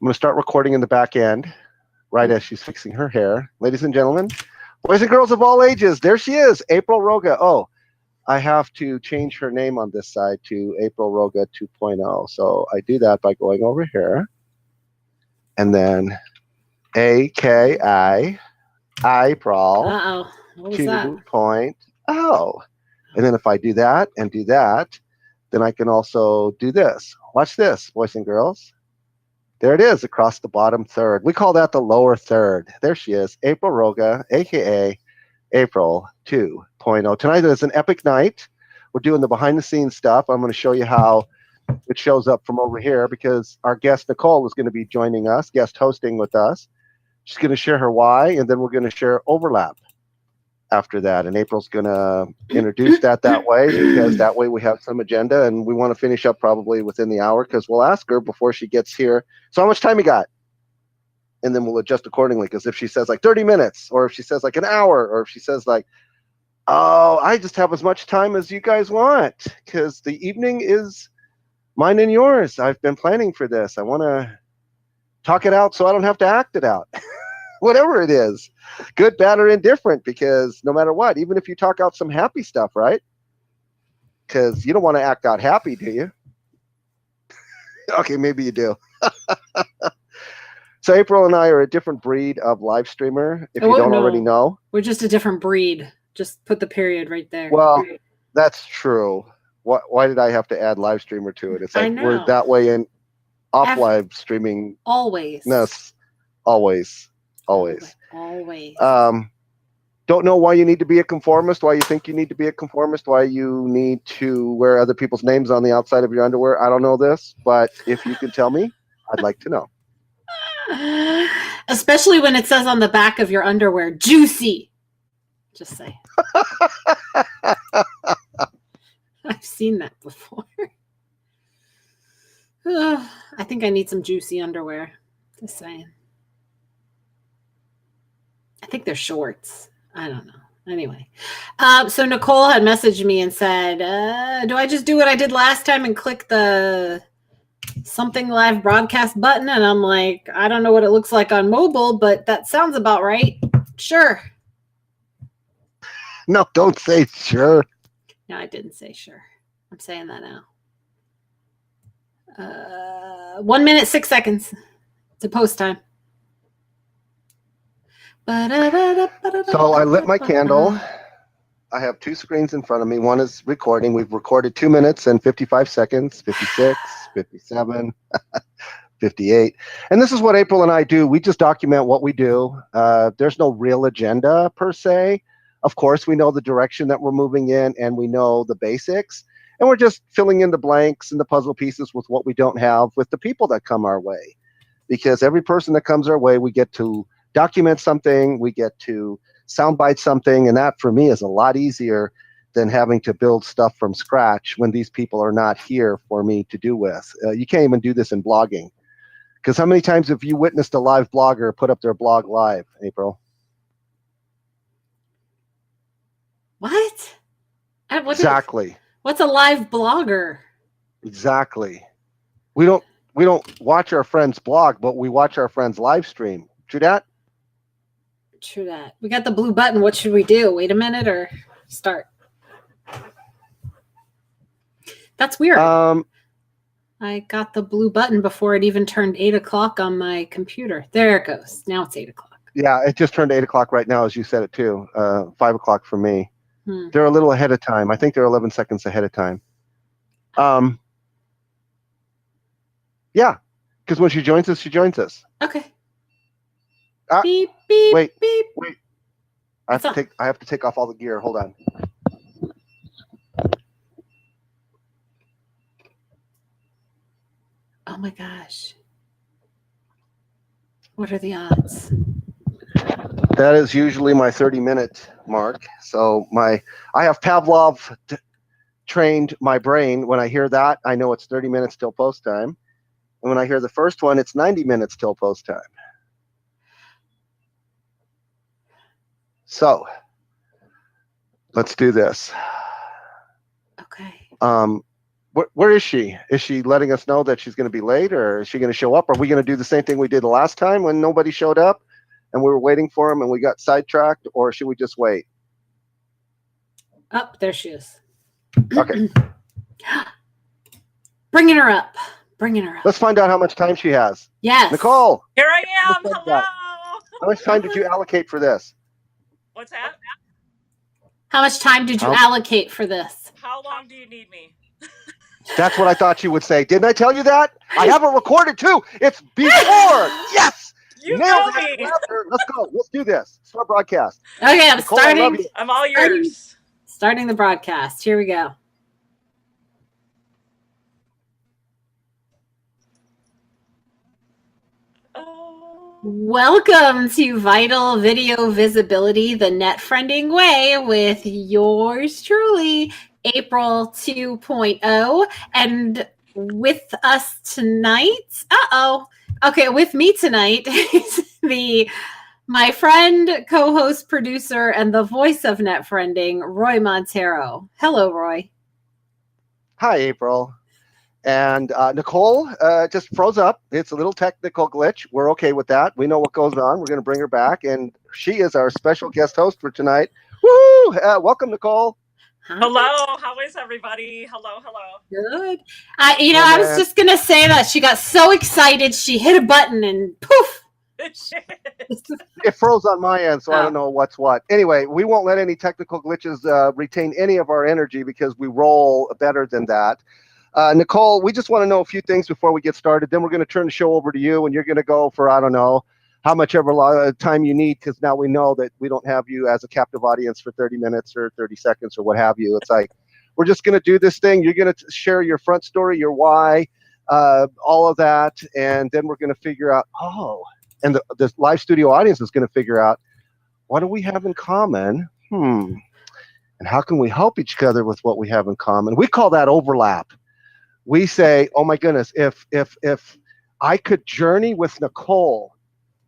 I'm going to start recording in the back end right as she's fixing her hair. Ladies and gentlemen, boys and girls of all ages, there she is, April Roga. Oh, I have to change her name on this side to April Roga 2.0. So I do that by going over here and then AKI April Uh-oh. What was that? 2.0. And then if I do that and do that, then I can also do this. Watch this, boys and girls. There it is across the bottom third. We call that the lower third. There she is, April Roga, aka April 2.0. Tonight is an epic night. We're doing the behind the scenes stuff. I'm going to show you how it shows up from over here because our guest Nichole is going to be joining us, guest hosting with us. She's going to share her why, and then we're going to share overlap after that. And April's going to introduce that way because that way we have some agenda, and we want to finish up probably within the hour because we'll ask her before she gets here, so how much time you got? And then we'll adjust accordingly because if she says like 30 minutes or if she says like an hour or if she says like, oh, I just have as much time as you guys want because the evening is mine and yours. I've been planning for this. I want to talk it out so I don't have to act it out. Whatever it is, good, bad, or indifferent, because no matter what, even if you talk out some happy stuff, right? Because you don't want to act out happy, do you? Okay, maybe you do. So April and I are a different breed of live streamer, if you don't already know. We're just a different breed. Just put the period right there. Well, that's true. Why did I have to add live streamer to it? It's like we're that way in off live streaming. Always. Yes, always. Don't know why you need to be a conformist, why you think you need to be a conformist, why you need to wear other people's names on the outside of your underwear. I don't know this, but if you can tell me, I'd like to know. Especially when it says on the back of your underwear, juicy. Just say. I've seen that before. I think I need some juicy underwear. Just saying. I think they're shorts. I don't know. Anyway. So Nichole had messaged me and said, do I just do what I did last time and click the something live broadcast button? And I'm like, I don't know what it looks like on mobile, but that sounds about right. Sure. No, don't say sure. No, I didn't say sure. I'm saying that now. 1 minute, 6 seconds to post time. So I lit my candle. I have two screens in front of me. One is recording. We've recorded 2 minutes and 55 seconds, 56, 57, 58. And this is what April and I do. We just document what we do. There's no real agenda per se. Of course, we know the direction that we're moving in and we know the basics. And we're just filling in the blanks and the puzzle pieces with what we don't have with the people that come our way. Because every person that comes our way, we get to document something, we get to soundbite something, and that for me is a lot easier than having to build stuff from scratch when these people are not here for me to do with. You can't even do this in blogging. Because how many times have you witnessed a live blogger put up their blog live, April? What? Exactly. What's a live blogger? Exactly. We don't watch our friends blog, but we watch our friends live stream. True that? True that. We got the blue button. What should we do? Wait a minute or start? That's weird. I got the blue button before it even turned 8 o'clock on my computer. There it goes. Now it's 8 o'clock. Yeah, it just turned 8 o'clock right now, as you said it too. 5 o'clock for me. They're a little ahead of time. I think they're 11 seconds ahead of time. Yeah, because when she joins us, she joins us. Okay. Beep, beep, wait, beep. Wait. I have to take off all the gear. Hold on. Oh my gosh. What are the odds? That is usually my 30-minute mark. So I have Pavlov trained my brain. When I hear that, I know it's 30 minutes till post time. And when I hear the first one, it's 90 minutes till post time. So let's do this. Okay. Where is she? Is she letting us know that she's going to be late, or is she going to show up? Are we going to do the same thing we did the last time when nobody showed up and we were waiting for him and we got sidetracked, or should we just wait? Oh, there she is. Okay. Bringing her up. Bringing her up. Let's find out how much time she has. Yes. Nicole. Here I am. Hello. How much time did you allocate for this? What's that? How much time did you allocate for this? How long do you need me? That's what I thought you would say. Didn't I tell you that? I have it recorded too. It's before. Yes. You Nailed know it. me. Let's go. Let's do this. Start broadcast. Okay, I'm Nicole, starting. I'm all yours. Starting the broadcast. Here we go. Welcome to Vital Video Visibility, the net friending way, with yours truly, April 2.0. And with us tonight, with me tonight is my friend, co-host, producer, and the voice of net friending, Roy Montero. Hello, Roy. Hi, April. And Nicole just froze up. It's a little technical glitch. We're okay with that. We know what goes on. We're going to bring her back. And she is our special guest host for tonight. Woo! Welcome, Nicole. Hi. Hello. How is everybody? Hello. Good. I was just going to say that she got so excited. She hit a button and poof. It froze on my end, so I don't know what's what. Anyway, we won't let any technical glitches retain any of our energy because we roll better than that. Nicole, we just want to know a few things before we get started. Then we're going to turn the show over to you, and you're going to go for, I don't know, how much ever time you need, because now we know that we don't have you as a captive audience for 30 minutes or 30 seconds or what have you. It's like, we're just going to do this thing. You're going to share your front story, your why, all of that, and then we're going to figure out, and the live studio audience is going to figure out, what do we have in common? And how can we help each other with what we have in common? We call that overlap. We say, oh my goodness, if I could journey with Nicole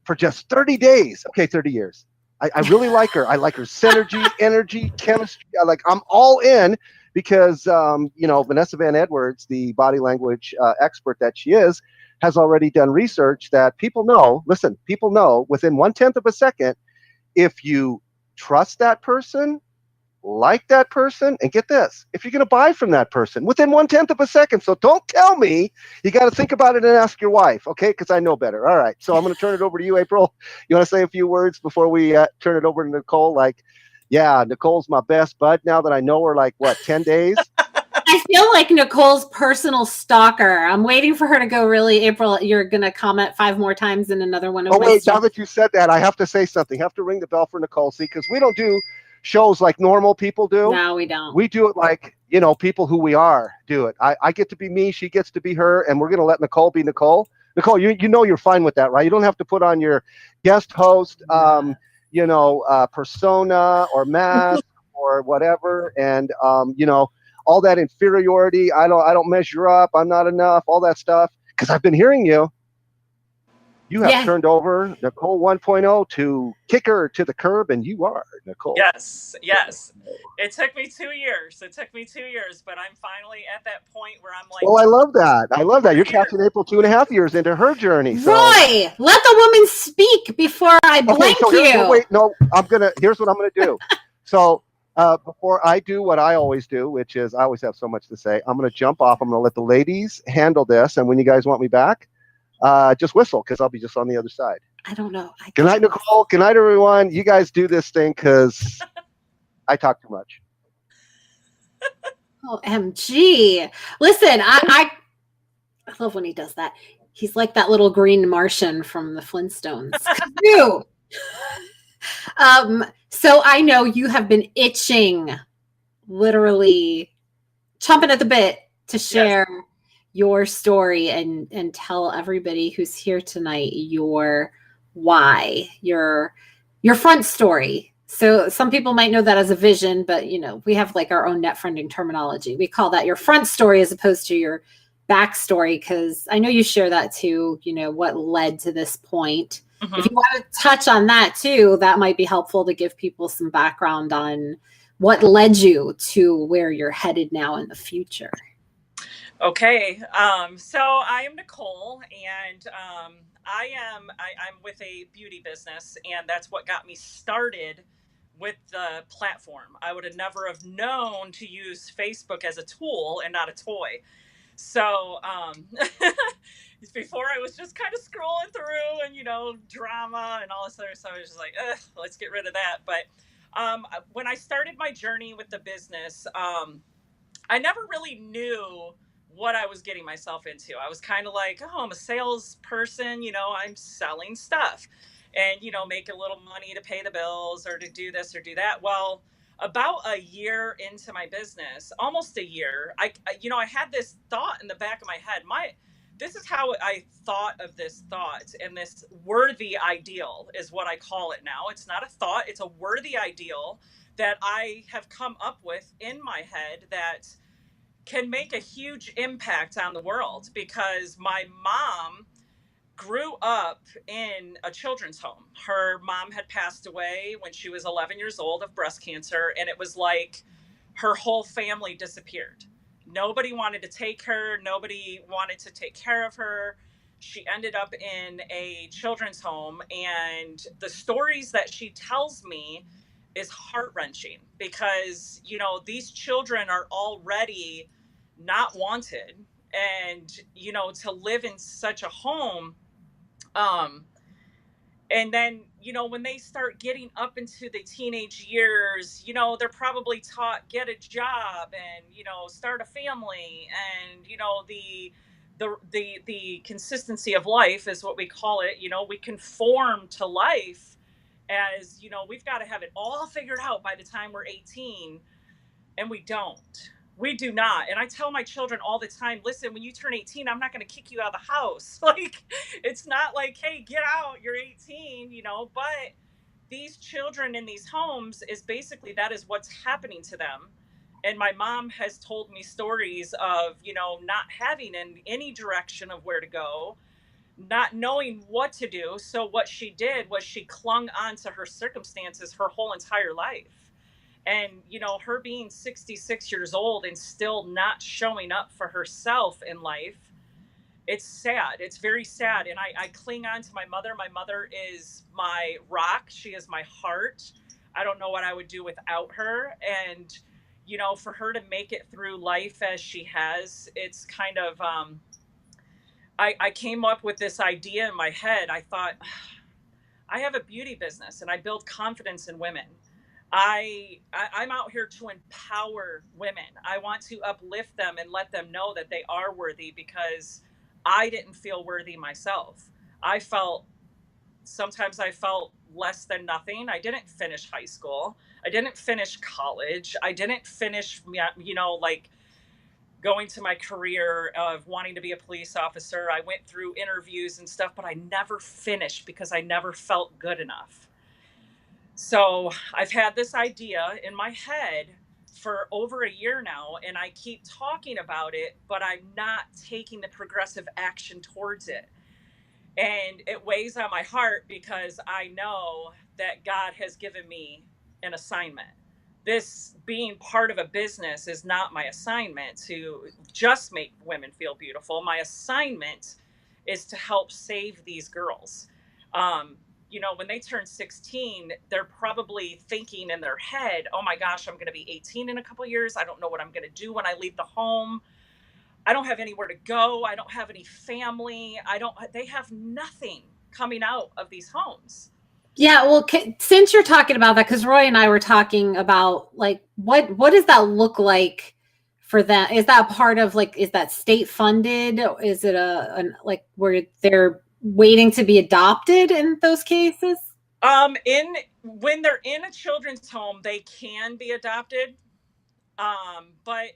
for just 30 days, okay, 30 years. I really like her. I like her synergy, energy, chemistry. I'm all in because, Vanessa Van Edwards, the body language expert that she is, has already done research that people know within 1/10 of a second, if you trust that person, like that person, and get this, if you're going to buy from that person within 1/10 of a second. So don't tell me. You got to think about it and ask your wife, okay? Because I know better. All right. So I'm going to turn it over to you, April. You want to say a few words before we turn it over to Nicole? Nicole's my best bud now that I know her 10 days? I feel like Nicole's personal stalker. I'm waiting for her to go really. April, you're going to comment 5 more times in another one of my wait, now that you said that, I have to say something. I have to ring the bell for Nicole. See, because we don't do shows like normal people do. No, we don't. We do it like, people who we are do it. I get to be me, she gets to be her, and we're going to let Nicole be Nicole. Nicole, you know you're fine with that, right? You don't have to put on your guest host, persona or mask or whatever, and all that inferiority. I don't measure up. I'm not enough. All that stuff. Because I've been hearing you. You have turned over Nichole 1.0 to kicker to the curb, and you are Nicole. Yes. It took me 2 years. But I'm finally at that point where I'm like, well, I love that. You're catching April 2.5 years into her journey. So. Roy, let the woman speak before I blank you. Here's what I'm going to do. So before I do what I always do, which is I always have so much to say, I'm going to jump off. I'm going to let the ladies handle this. And when you guys want me back, just whistle, because I'll be just on the other side. I don't know. Good night, Nicole. Good night, everyone. You guys do this thing because I talk too much. OMG. Listen, I love when he does that. He's like that little green Martian from the Flintstones. So I know you have been itching, literally chomping at the bit to share your story and tell everybody who's here tonight your why, your front story. So some people might know that as a vision, but we have our own net friending terminology. We call that your front story as opposed to your backstory, because I know you share that too, what led to this point. Mm-hmm. If you want to touch on that too, that might be helpful to give people some background on what led you to where you're headed now in the future. Okay. So I am Nichole, and I'm with a beauty business, and that's what got me started with the platform. I would have never have known to use Facebook as a tool and not a toy. So before I was just kind of scrolling through and drama and all this other stuff. I was just like, ugh, let's get rid of that. But when I started my journey with the business, I never really knew what I was getting myself into. I was kind of like, oh, I'm a salesperson, I'm selling stuff and, make a little money to pay the bills or to do this or do that. Well, about a year into my business, almost a year, I had this thought in the back of my head. This is how I thought of this thought, and this worthy ideal is what I call it now. It's not a thought, it's a worthy ideal that I have come up with in my head that can make a huge impact on the world, because my mom grew up in a children's home. Her mom had passed away when she was 11 years old of breast cancer, and it was like her whole family disappeared. Nobody wanted to take her, nobody wanted to take care of her. She ended up in a children's home, and the stories that she tells me is heart-wrenching, because these children are already not wanted, and to live in such a home, um and then when they start getting up into the teenage years, they're probably taught, get a job and start a family, and the consistency of life is what we call it. We conform to life as we've got to have it all figured out by the time we're 18, and we don't. We do not. And I tell my children all the time, listen, when you turn 18, I'm not going to kick you out of the house. Like, it's not like, hey, get out, you're 18, but these children in these homes is basically, that is what's happening to them. And my mom has told me stories of, not having any direction of where to go, not knowing what to do. So what she did was she clung on to her circumstances her whole entire life. And her being 66 years old and still not showing up for herself in life, it's sad. It's very sad. And I cling on to my mother. My mother is my rock. She is my heart. I don't know what I would do without her. And for her to make it through life as she has, it's kind of I came up with this idea in my head. I thought, I have a beauty business and I build confidence in women. I'm out here to empower women. I want to uplift them and let them know that they are worthy, because I didn't feel worthy myself. I felt Sometimes I felt less than nothing. I didn't finish high school. I didn't finish college. I didn't finish, like going to my career of wanting to be a police officer. I went through interviews and stuff, but I never finished because I never felt good enough. So I've had this idea in my head for over a year now, and I keep talking about it, but I'm not taking the progressive action towards it. And it weighs on my heart, because I know that God has given me an assignment. This being part of a business is not my assignment to just make women feel beautiful. My assignment is to help save these girls. Um, when they turn 16, they're probably thinking in their head, oh my gosh, I'm going to be 18 in a couple of years. I don't know what I'm going to do when I leave the home. I don't have anywhere to go. I don't have any family. They have nothing coming out of these homes. Yeah, well, since you're talking about that, because Roy and I were talking about, like, what does that look like for them? Is that part of, like, is that state funded? Is it like where they're waiting to be adopted in those cases? When they're in a children's home, they can be adopted. But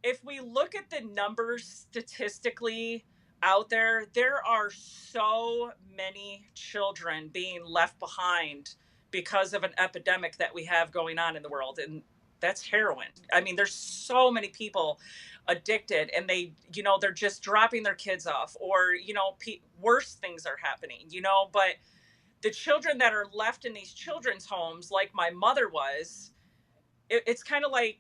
if we look at the numbers statistically out there, there are so many children being left behind because of an epidemic that we have going on in the world, and that's heroin. I mean, there's so many people addicted, and they're just dropping their kids off, or worse things are happening. But the children that are left in these children's homes, like my mother was, it's kind of like,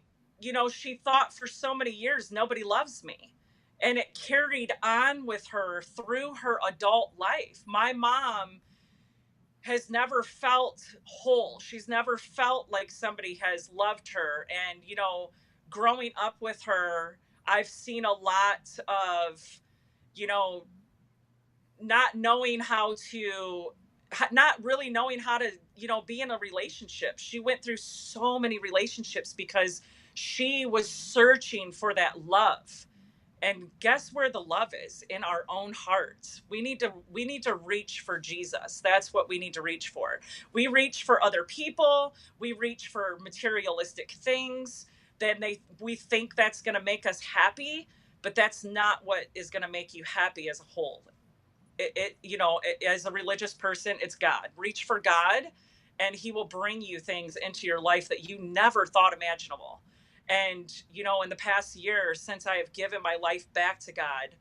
she thought for so many years, nobody loves me. And it carried on with her through her adult life. My mom has never felt whole. She's never felt like somebody has loved her. And, you know, growing up with her, I've seen a lot of, you know, not knowing how to, not really knowing how to, you know, be in a relationship. She went through so many relationships because she was searching for that love. And guess where the love is? In our own hearts. We need to reach for Jesus. That's what we need to reach for. We reach for other people, we reach for materialistic things, we think that's going to make us happy, but that's not what is going to make you happy as a whole. As a religious person, it's God. Reach for God, and he will bring you things into your life that you never thought imaginable. And, you know, in the past year, since I have given my life back to God,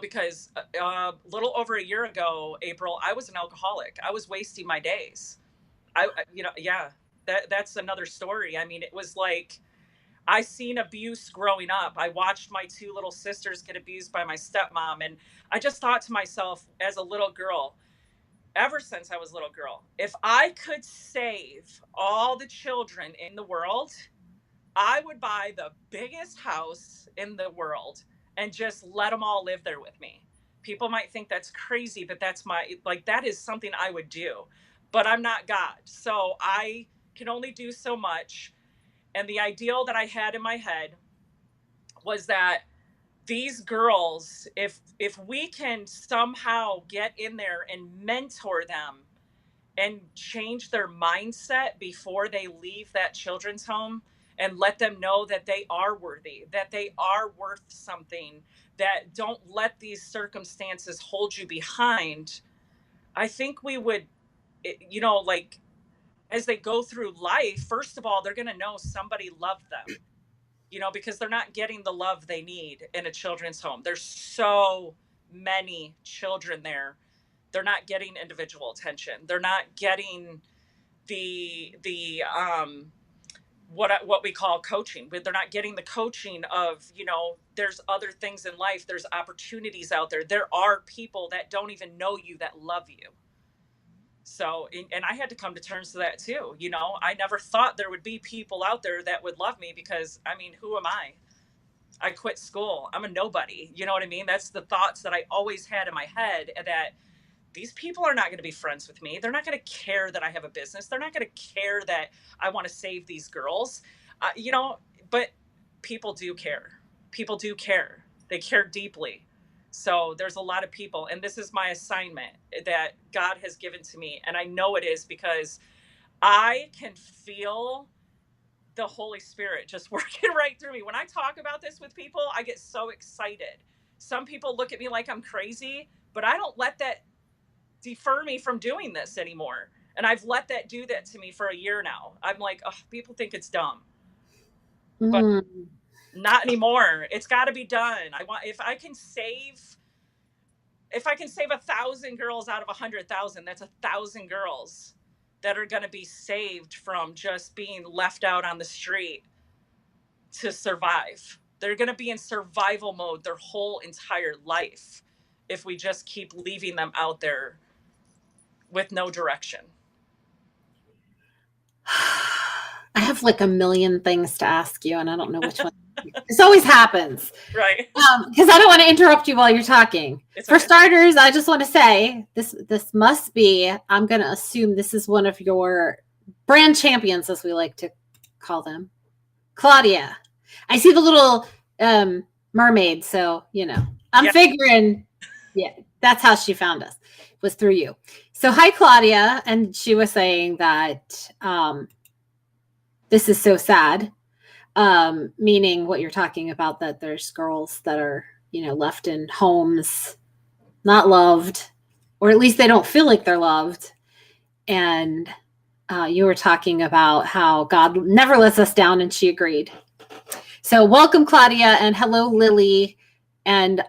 because a little over a year ago, April, I was an alcoholic. I was wasting my days. Yeah, that's another story. I mean, it was like, I seen abuse growing up. I watched my two little sisters get abused by my stepmom. And I just thought to myself as a little girl, ever since I was a little girl, if I could save all the children in the world, I would buy the biggest house in the world and just let them all live there with me. People might think that's crazy, but that is something I would do. But I'm not God. So I can only do so much. And the ideal that I had in my head was that these girls, if we can somehow get in there and mentor them and change their mindset before they leave that children's home, and let them know that they are worthy, that they are worth something, that don't let these circumstances hold you behind, I think we would, like, as they go through life, first of all, they're going to know somebody loved them, because they're not getting the love they need in a children's home. There's so many children there. They're not getting individual attention. They're not getting the what we call coaching. But they're not getting the coaching of, there's other things in life. There's opportunities out there. There are people that don't even know you that love you. So, and I had to come to terms with that too. I never thought there would be people out there that would love me because, I mean, who am I? I quit school. I'm a nobody. You know what I mean? That's the thoughts that I always had in my head, that these people are not going to be friends with me. They're not going to care that I have a business. They're not going to care that I want to save these girls. But people do care. People do care. They care deeply. So there's a lot of people, and this is my assignment that God has given to me. And I know it is because I can feel the Holy Spirit just working right through me. When I talk about this with people, I get so excited. Some people look at me like I'm crazy, but I don't let that defer me from doing this anymore. And I've let that do that to me for a year now. I'm like, oh, people think it's dumb, but not anymore. It's got to be done. If I can save 1,000 girls out of 100,000, that's 1,000 girls that are going to be saved from just being left out on the street to survive. They're going to be in survival mode their whole entire life if we just keep leaving them out there with no direction. I have like a million things to ask you, and I don't know which one. This always happens. Right. Because I don't want to interrupt you while you're talking. For starters, I just want to say this must be, I'm going to assume this is one of your brand champions, as we like to call them. Claudia. I see the little mermaid, so, I'm figuring, that's how she found us, was through you. So hi, Claudia. And she was saying that this is so sad. Meaning what you're talking about, that there's girls that are, left in homes, not loved, or at least they don't feel like they're loved. And you were talking about how God never lets us down, and she agreed. So welcome, Claudia, and hello, Lily. And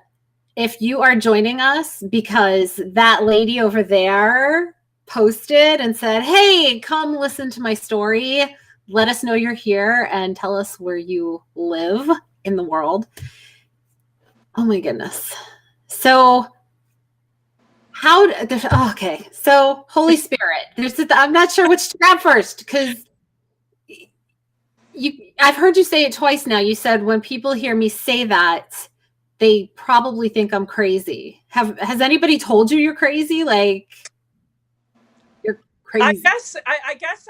if you are joining us because that lady over there posted and said, hey, come listen to my story, let us know you're here and tell us where you live in the world. Oh my goodness. So okay. So Holy Spirit, I'm not sure which to grab first because I've heard you say it twice now. You said when people hear me say that, they probably think I'm crazy. Has anybody told you you're crazy? Like you're crazy. I guess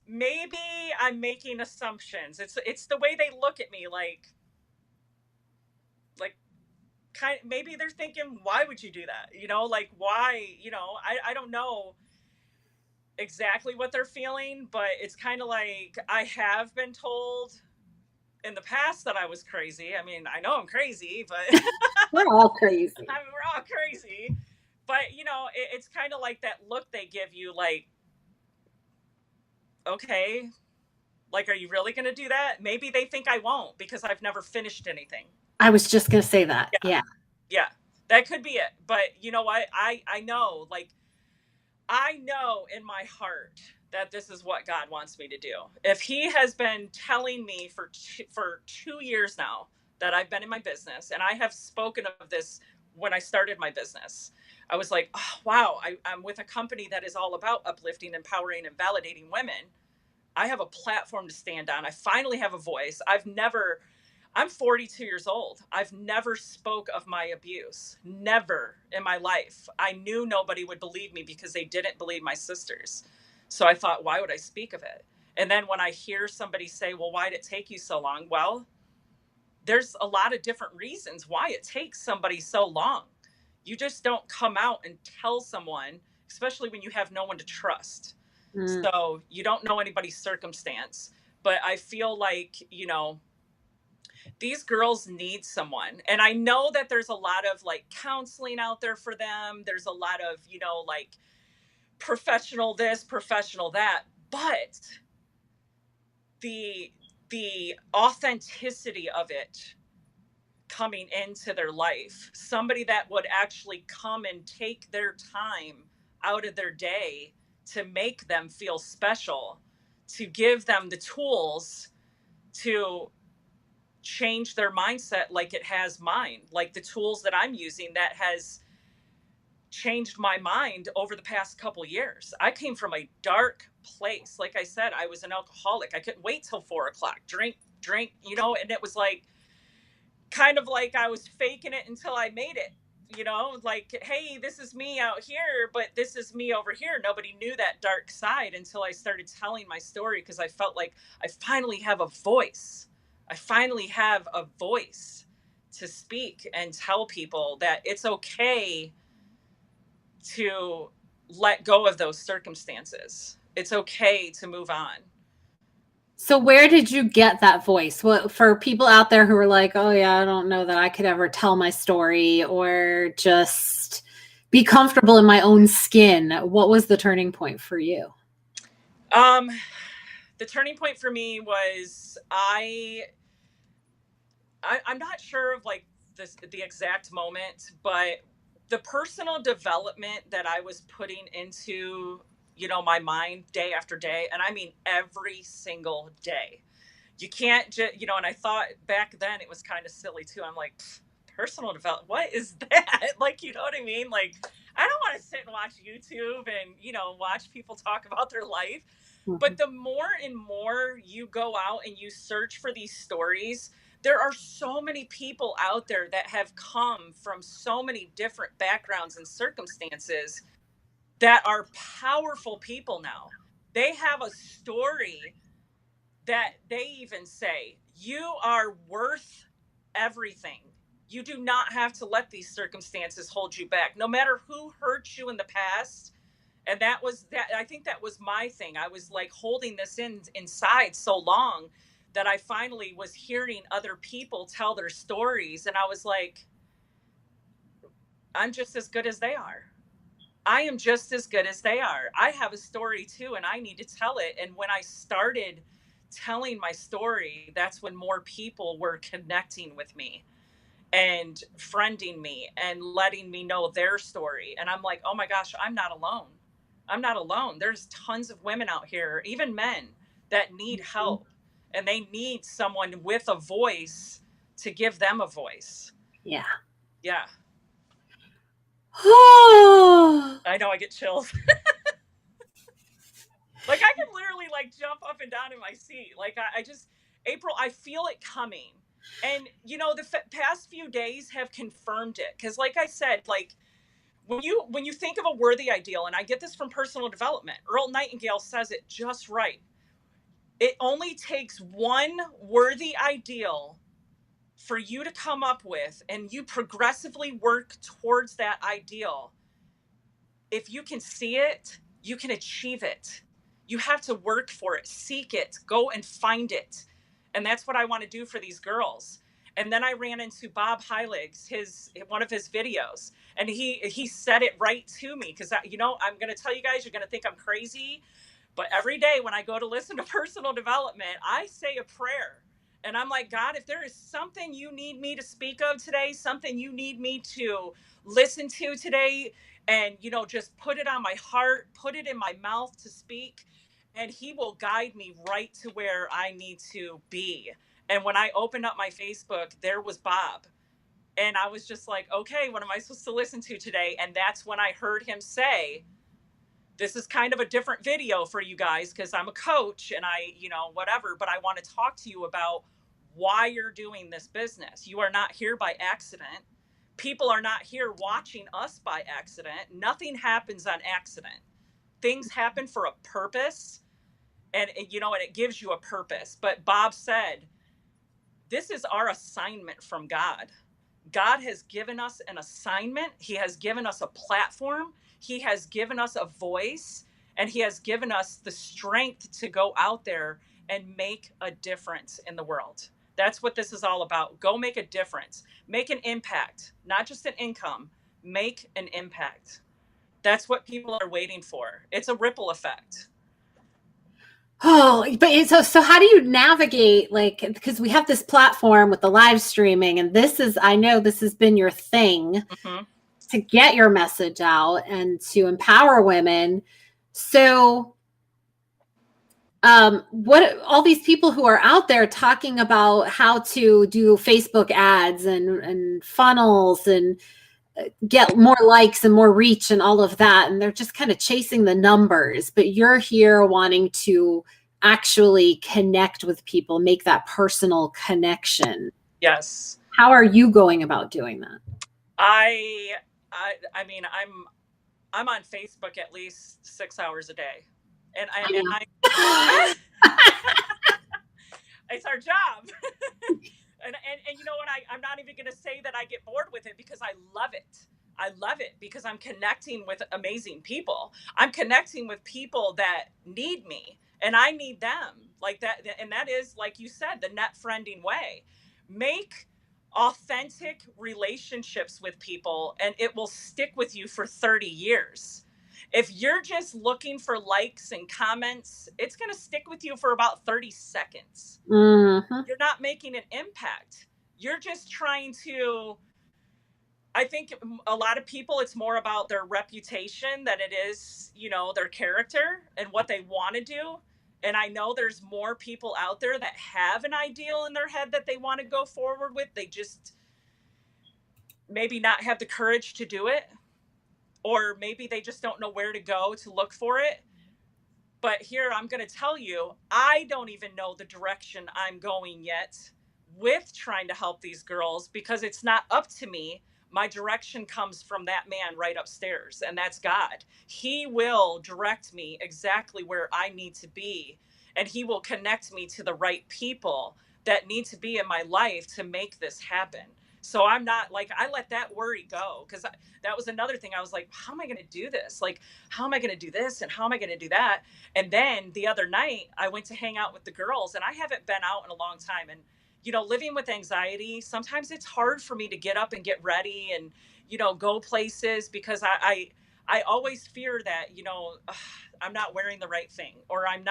maybe I'm making assumptions. It's the way they look at me, like kind maybe they're thinking, why would you do that? Like why, I don't know exactly what they're feeling, but it's kind of like I have been told in the past that I was crazy. I mean, I know I'm crazy, but We're all crazy. I mean, we're all crazy. But it's kind of like that look they give you, like, okay, like, are you really going to do that? Maybe they think I won't because I've never finished anything. I was just gonna say that. Yeah. Yeah, that could be it. But you know what? I know, like, I know in my heart that this is what God wants me to do. If He has been telling me for 2 years now that I've been in my business, and I have spoken of this when I started my business, I was like, oh, wow, I'm with a company that is all about uplifting, empowering, and validating women. I have a platform to stand on. I finally have a voice. I'm 42 years old. I've never spoke of my abuse. Never in my life. I knew nobody would believe me because they didn't believe my sisters. So I thought, why would I speak of it? And then when I hear somebody say, well, why did it take you so long? Well, there's a lot of different reasons why it takes somebody so long. You just don't come out and tell someone, especially when you have no one to trust. So you don't know anybody's circumstance. But I feel like, these girls need someone. And I know that there's a lot of like counseling out there for them. There's a lot of, like professional this, professional that. But the authenticity of it coming into their life, somebody that would actually come and take their time out of their day to make them feel special, to give them the tools to change their mindset like it has mine, like the tools that I'm using that has changed my mind over the past couple years. I came from a dark place. Like I said, I was an alcoholic. I couldn't wait till 4 o'clock, drink, and it was like, kind of like I was faking it until I made it, like, hey, this is me out here, but this is me over here. Nobody knew that dark side until I started telling my story, because I felt like I finally have a voice. I finally have a voice to speak and tell people that it's okay to let go of those circumstances. It's okay to move on. So where did you get that voice? What, for people out there who are like, oh yeah, I don't know that I could ever tell my story or just be comfortable in my own skin, what was the turning point for you? The turning point for me was I'm not sure of like the exact moment, but the personal development that I was putting into, my mind day after day, and I mean every single day. You can't just, and I thought back then it was kind of silly too. I'm like, personal development, what is that? Like, you know what I mean? Like, I don't want to sit and watch YouTube and, watch people talk about their life. But the more and more you go out and you search for these stories, there are so many people out there that have come from so many different backgrounds and circumstances that are powerful people now. They have a story that they even say, you are worth everything. You do not have to let these circumstances hold you back, no matter who hurt you in the past. And that was that. I think that was my thing. I was like holding this inside so long that I finally was hearing other people tell their stories. And I was like, I'm just as good as they are. I am just as good as they are. I have a story too, and I need to tell it. And when I started telling my story, that's when more people were connecting with me and friending me and letting me know their story. And I'm like, oh my gosh, I'm not alone. I'm not alone. There's tons of women out here, even men, that need help, and they need someone with a voice to give them a voice. Yeah. Yeah. Oh. I know, I get chills. Like, I can literally, like, jump up and down in my seat. Like, I just, April, I feel it coming. And, you know, the past few days have confirmed it. Because, like I said, like, when you think of a worthy ideal, and I get this from personal development, Earl Nightingale says it just right. It only takes one worthy ideal for you to come up with, and you progressively work towards that ideal. If you can see it, you can achieve it. You have to work for it, seek it, go and find it. And that's what I want to do for these girls. And then I ran into Bob Heilig's, his one of his videos, and he said it right to me, because you know, I'm going to tell you guys, you're going to think I'm crazy, but every day when I go to listen to personal development, I say a prayer. And I'm like, God, if there is something you need me to speak of today, something you need me to listen to today, and, you know, just put it on my heart, put it in my mouth to speak, and he will guide me right to where I need to be. And when I opened up my Facebook, there was Bob. And I was just like, okay, what am I supposed to listen to today? And that's when I heard him say, this is kind of a different video for you guys, because I'm a coach and I, you know, whatever, but I want to talk to you about why you're doing this business. You are not here by accident. People are not here watching us by accident. Nothing happens on accident. Things happen for a purpose, and you know, and it gives you a purpose. But Bob said, this is our assignment from God. God has given us an assignment. He has given us a platform. He has given us a voice, and he has given us the strength to go out there and make a difference in the world. That's what this is all about. Go make a difference, make an impact, not just an income, make an impact. That's what people are waiting for. It's a ripple effect. Oh, but so how do you navigate, like, because we have this platform with the live streaming, and this is, I know this has been your thing Mm-hmm. to get your message out and to empower women. So what all these people who are out there talking about how to do Facebook ads and funnels and get more likes and more reach and all of that, and they're just kind of chasing the numbers, but you're here wanting to actually connect with people, make that personal connection. Yes. How are you going about doing that? I mean, I'm on Facebook at least 6 hours a day, and I it's our job. And you know what, I'm not even going to say that I get bored with it, because I love it. I love it because I'm connecting with amazing people. I'm connecting with people that need me, and I need them, like that. And that is, like you said, the net friending way. Make authentic relationships with people, and it will stick with you for 30 years. If you're just looking for likes and comments, it's going to stick with you for about 30 seconds. Mm-hmm. You're not making an impact. You're just trying to, I think a lot of people, it's more about their reputation than it is, you know, their character and what they want to do. And I know there's more people out there that have an ideal in their head that they want to go forward with. They just maybe not have the courage to do it, or maybe they just don't know where to go to look for it. But here, I'm going to tell you, I don't even know the direction I'm going yet with trying to help these girls, because it's not up to me. My direction comes from that man right upstairs, and that's God. He will direct me exactly where I need to be, and he will connect me to the right people that need to be in my life to make this happen. So I'm not like, I let that worry go, because that was another thing. I was like, how am I going to do this? Like, how am I going to do this? And how am I going to do that? And then the other night, I went to hang out with the girls, and I haven't been out in a long time. And, you know, living with anxiety, sometimes it's hard for me to get up and get ready and, you know, go places, because I always fear that, you know, I'm not wearing the right thing, or I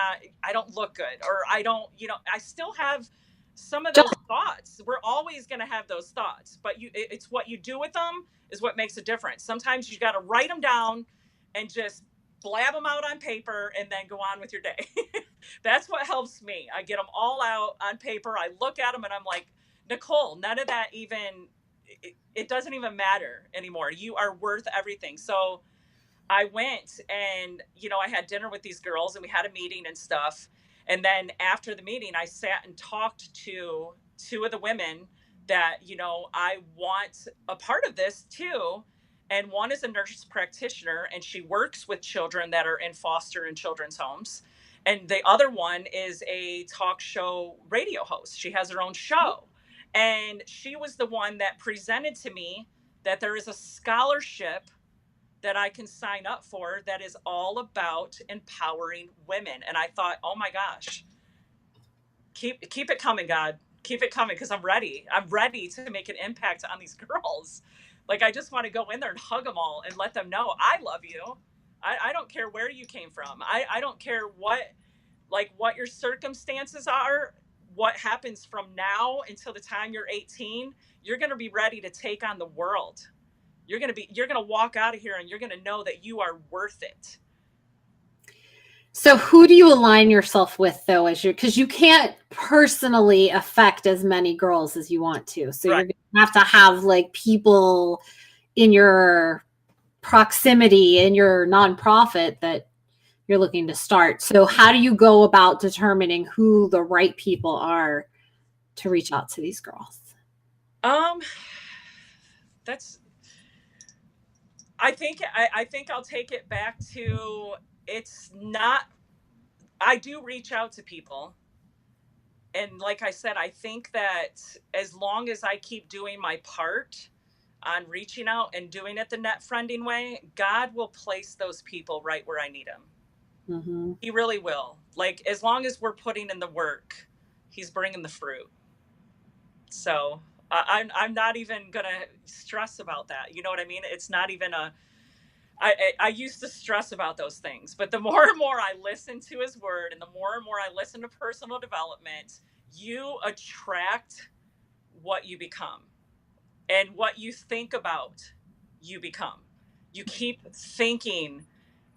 don't look good, or I don't, you know, I still have some of those thoughts. We're always going to have those thoughts, but it's what you do with them is what makes a difference. Sometimes you got to write them down and just blab them out on paper and then go on with your day. That's what helps me. I get them all out on paper. I look at them and I'm like, Nichole, none of that even it doesn't even matter anymore. You are worth everything. So I went and, I had dinner with these girls and we had a meeting and stuff. And then after the meeting, I sat and talked to two of the women that, I want a part of this too. And one is a nurse practitioner and she works with children that are in foster and children's homes. And the other one is a talk show radio host. She has her own show. And she was the one that presented to me that there is a scholarship that I can sign up for that is all about empowering women. And I thought, oh my gosh, keep it coming, God. Keep it coming, because I'm ready. I'm ready to make an impact on these girls. Like, I just want to go in there and hug them all and let them know I love you. I don't care where you came from. I don't care what your circumstances are, what happens from now until the time you're 18. You're going to be ready to take on the world. You're going to walk out of here and you're going to know that you are worth it. So who do you align yourself with though, because you can't personally affect as many girls as you want to. So right. You're going to have like people in your proximity in your nonprofit that you're looking to start. So how do you go about determining who the right people are to reach out to these girls? I think I'll take it back to, it's not, I do reach out to people. And like I said, I think that as long as I keep doing my part on reaching out and doing it the net friending way, God will place those people right where I need them. Mm-hmm. He really will. Like, as long as we're putting in the work, he's bringing the fruit. So I'm not even going to stress about that. You know what I mean? It's not even I used to stress about those things, but the more and more I listen to his word and the more and more I listen to personal development, you attract what you become, and what you think about, you become. You keep thinking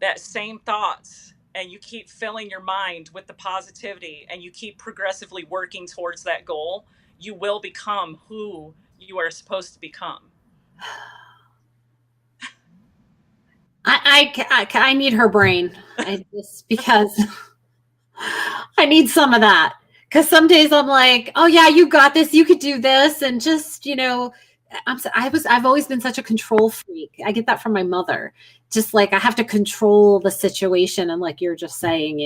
that same thoughts and you keep filling your mind with the positivity and you keep progressively working towards that goal, you will become who you are supposed to become. I need her brain. Because I need some of that. Because some days I'm like, oh yeah, you got this. You could do this, and just I've always been such a control freak. I get that from my mother. Just like I have to control the situation, and like you're just saying,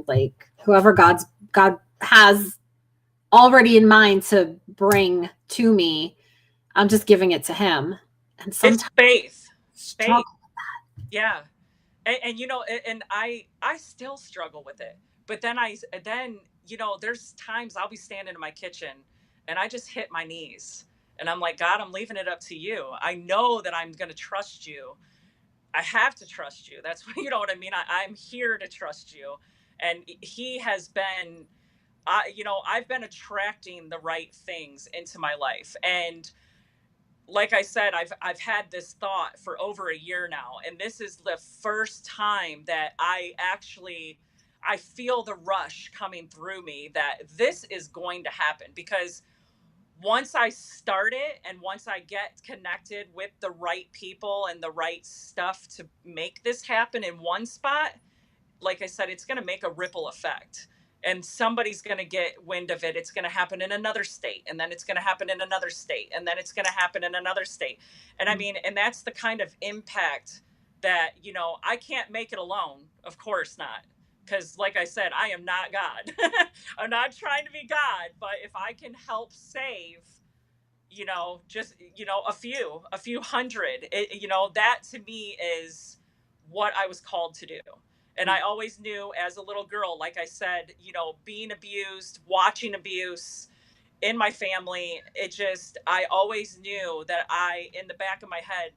like whoever God has already in mind to bring to me, I'm just giving it to Him. And sometimes it's faith. Yeah. And and I still struggle with it. But then there's times I'll be standing in my kitchen and I just hit my knees and I'm like, God, I'm leaving it up to you. I know that I'm going to trust you. I have to trust you. That's what, you know what I mean? I'm here to trust you. And he has been, I've been attracting the right things into my life. And like I said, I've had this thought for over a year now, and this is the first time that I feel the rush coming through me that this is going to happen. Because once I start it and once I get connected with the right people and the right stuff to make this happen in one spot, like I said, it's going to make a ripple effect. And somebody's going to get wind of it. It's going to happen in another state, and then it's going to happen in another state, and then it's going to happen in another state. And I mean, and that's the kind of impact that, I can't make it alone. Of course not. Because like I said, I am not God. I'm not trying to be God, but if I can help save, just, a few hundred, that to me is what I was called to do. And I always knew as a little girl, like I said, being abused, watching abuse in my family, I always knew that in the back of my head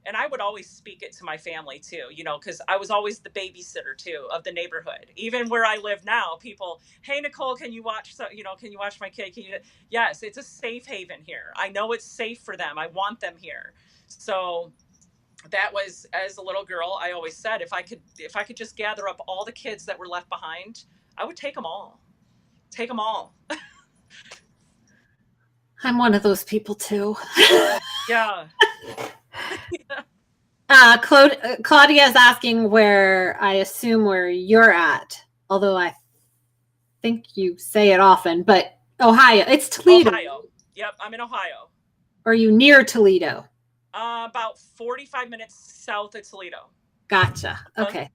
and I would always speak it to my family too, because I was always the babysitter too of the neighborhood. Even where I live now, people, hey, Nichole, can you watch my kid? Yes, it's a safe haven here. I know it's safe for them. I want them here. So that was, as a little girl, I always said, if I could just gather up all the kids that were left behind, I would take them all. I'm one of those people too. Yeah. Claudia is asking where I assume where you're at, although I think you say it often, but Ohio. It's Toledo. Ohio. Yep, I'm in Ohio. Are you near Toledo? About 45 minutes south of Toledo. Gotcha. Okay.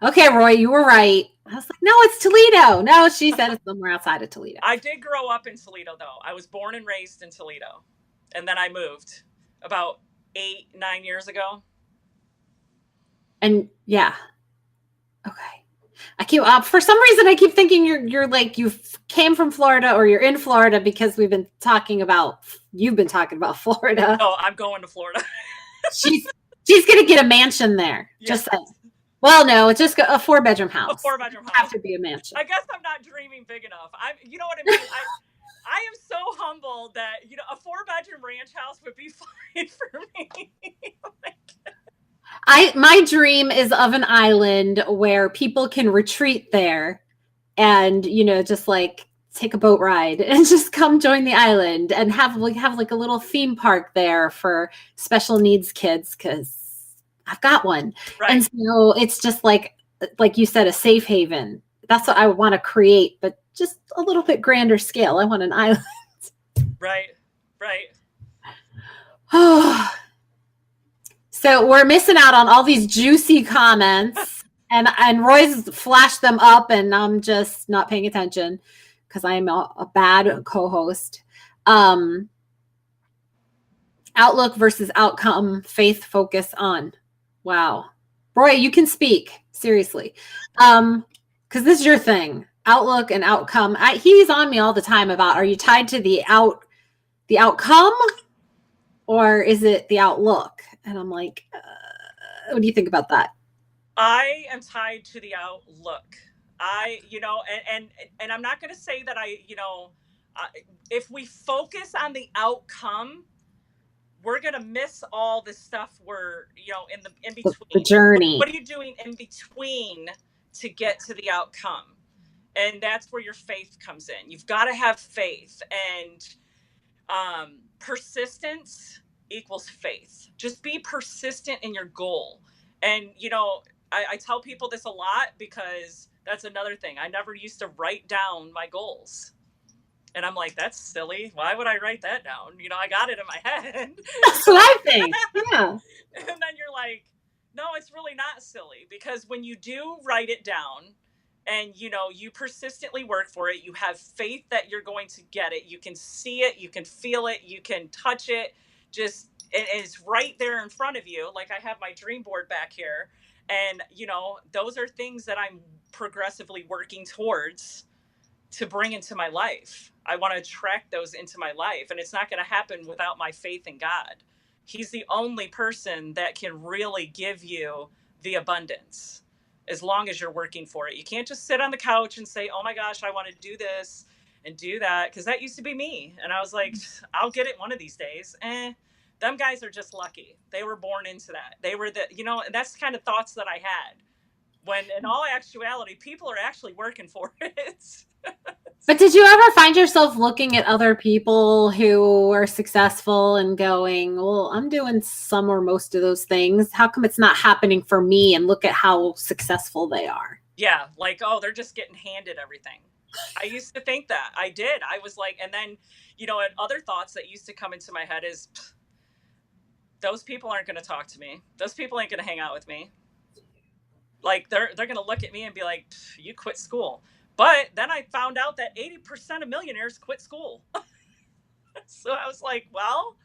Okay, Roy, you were right. I was like, no, it's Toledo. No, she said it's somewhere outside of Toledo. I did grow up in Toledo, though. I was born and raised in Toledo. And then I moved about 8-9 years ago. And yeah. Okay. I keep for some reason I keep thinking you're like you came from Florida or you're in Florida because you've been talking about Florida. Oh, I'm going to Florida. she's gonna get a mansion there. Yes. Just saying. Well, no, it's just a 4-bedroom house. A 4-bedroom house. Have to be a mansion. I guess I'm not dreaming big enough. You know what I mean? I am so humbled that a 4-bedroom ranch house would be fine for me. My dream is of an island where people can retreat there and just like take a boat ride and just come join the island and have like a little theme park there for special needs kids because I've got one. Right. And so it's just like you said, a safe haven. That's what I want to create, but just a little bit grander scale. I want an island. Right. Oh. So we're missing out on all these juicy comments and Roy's flashed them up and I'm just not paying attention because I'm a bad co-host. Outlook versus outcome, faith, focus on. Wow. Roy, you can speak. Seriously. Because this is your thing. Outlook and outcome. He's on me all the time about, are you tied to the outcome or is it the outlook? And I'm like, what do you think about that? I am tied to the outlook. And I'm not going to say that if we focus on the outcome, we're going to miss all the stuff we're, in between. The journey. What are you doing in between to get to the outcome? And that's where your faith comes in. You've got to have faith, and persistence equals faith. Just be persistent in your goal. And, I tell people this a lot because that's another thing. I never used to write down my goals. And I'm like, that's silly. Why would I write that down? I got it in my head. That's what I think. Yeah. And then you're like, no, it's really not silly, because when you do write it down and, you persistently work for it, you have faith that you're going to get it. You can see it. You can feel it. You can touch it. It's right there in front of you. Like I have my dream board back here. And, those are things that I'm progressively working towards to bring into my life. I want to attract those into my life. And it's not going to happen without my faith in God. He's the only person that can really give you the abundance as long as you're working for it. You can't just sit on the couch and say, oh my gosh, I want to do this and do that. Because that used to be me. And I was like, I'll get it one of these days. Them guys are just lucky. They were born into that. They were and that's the kind of thoughts that I had. When in all actuality, people are actually working for it. But did you ever find yourself looking at other people who are successful and going, well, I'm doing some or most of those things. How come it's not happening for me? And look at how successful they are. Yeah. Like, oh, they're just getting handed everything. I used to think that. I did. I was like, and then, and other thoughts that used to come into my head is, those people aren't going to talk to me. Those people ain't going to hang out with me. Like they're going to look at me and be like, you quit school. But then I found out that 80% of millionaires quit school. So I was like, well,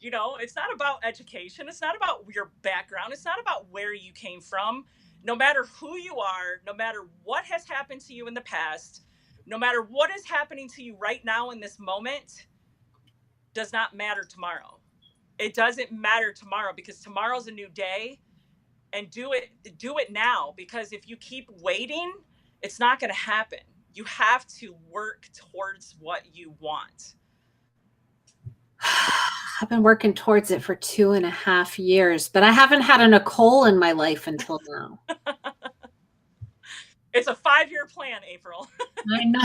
it's not about education. It's not about your background. It's not about where you came from. No matter who you are, no matter what has happened to you in the past, no matter what is happening to you right now in this moment, does not matter tomorrow. It doesn't matter tomorrow, because tomorrow's a new day. And do it now, because if you keep waiting, it's not going to happen. You have to work towards what you want. I've been working towards it for 2.5 years, but I haven't had a Nichole in my life until now. It's a 5-year plan, April. I know.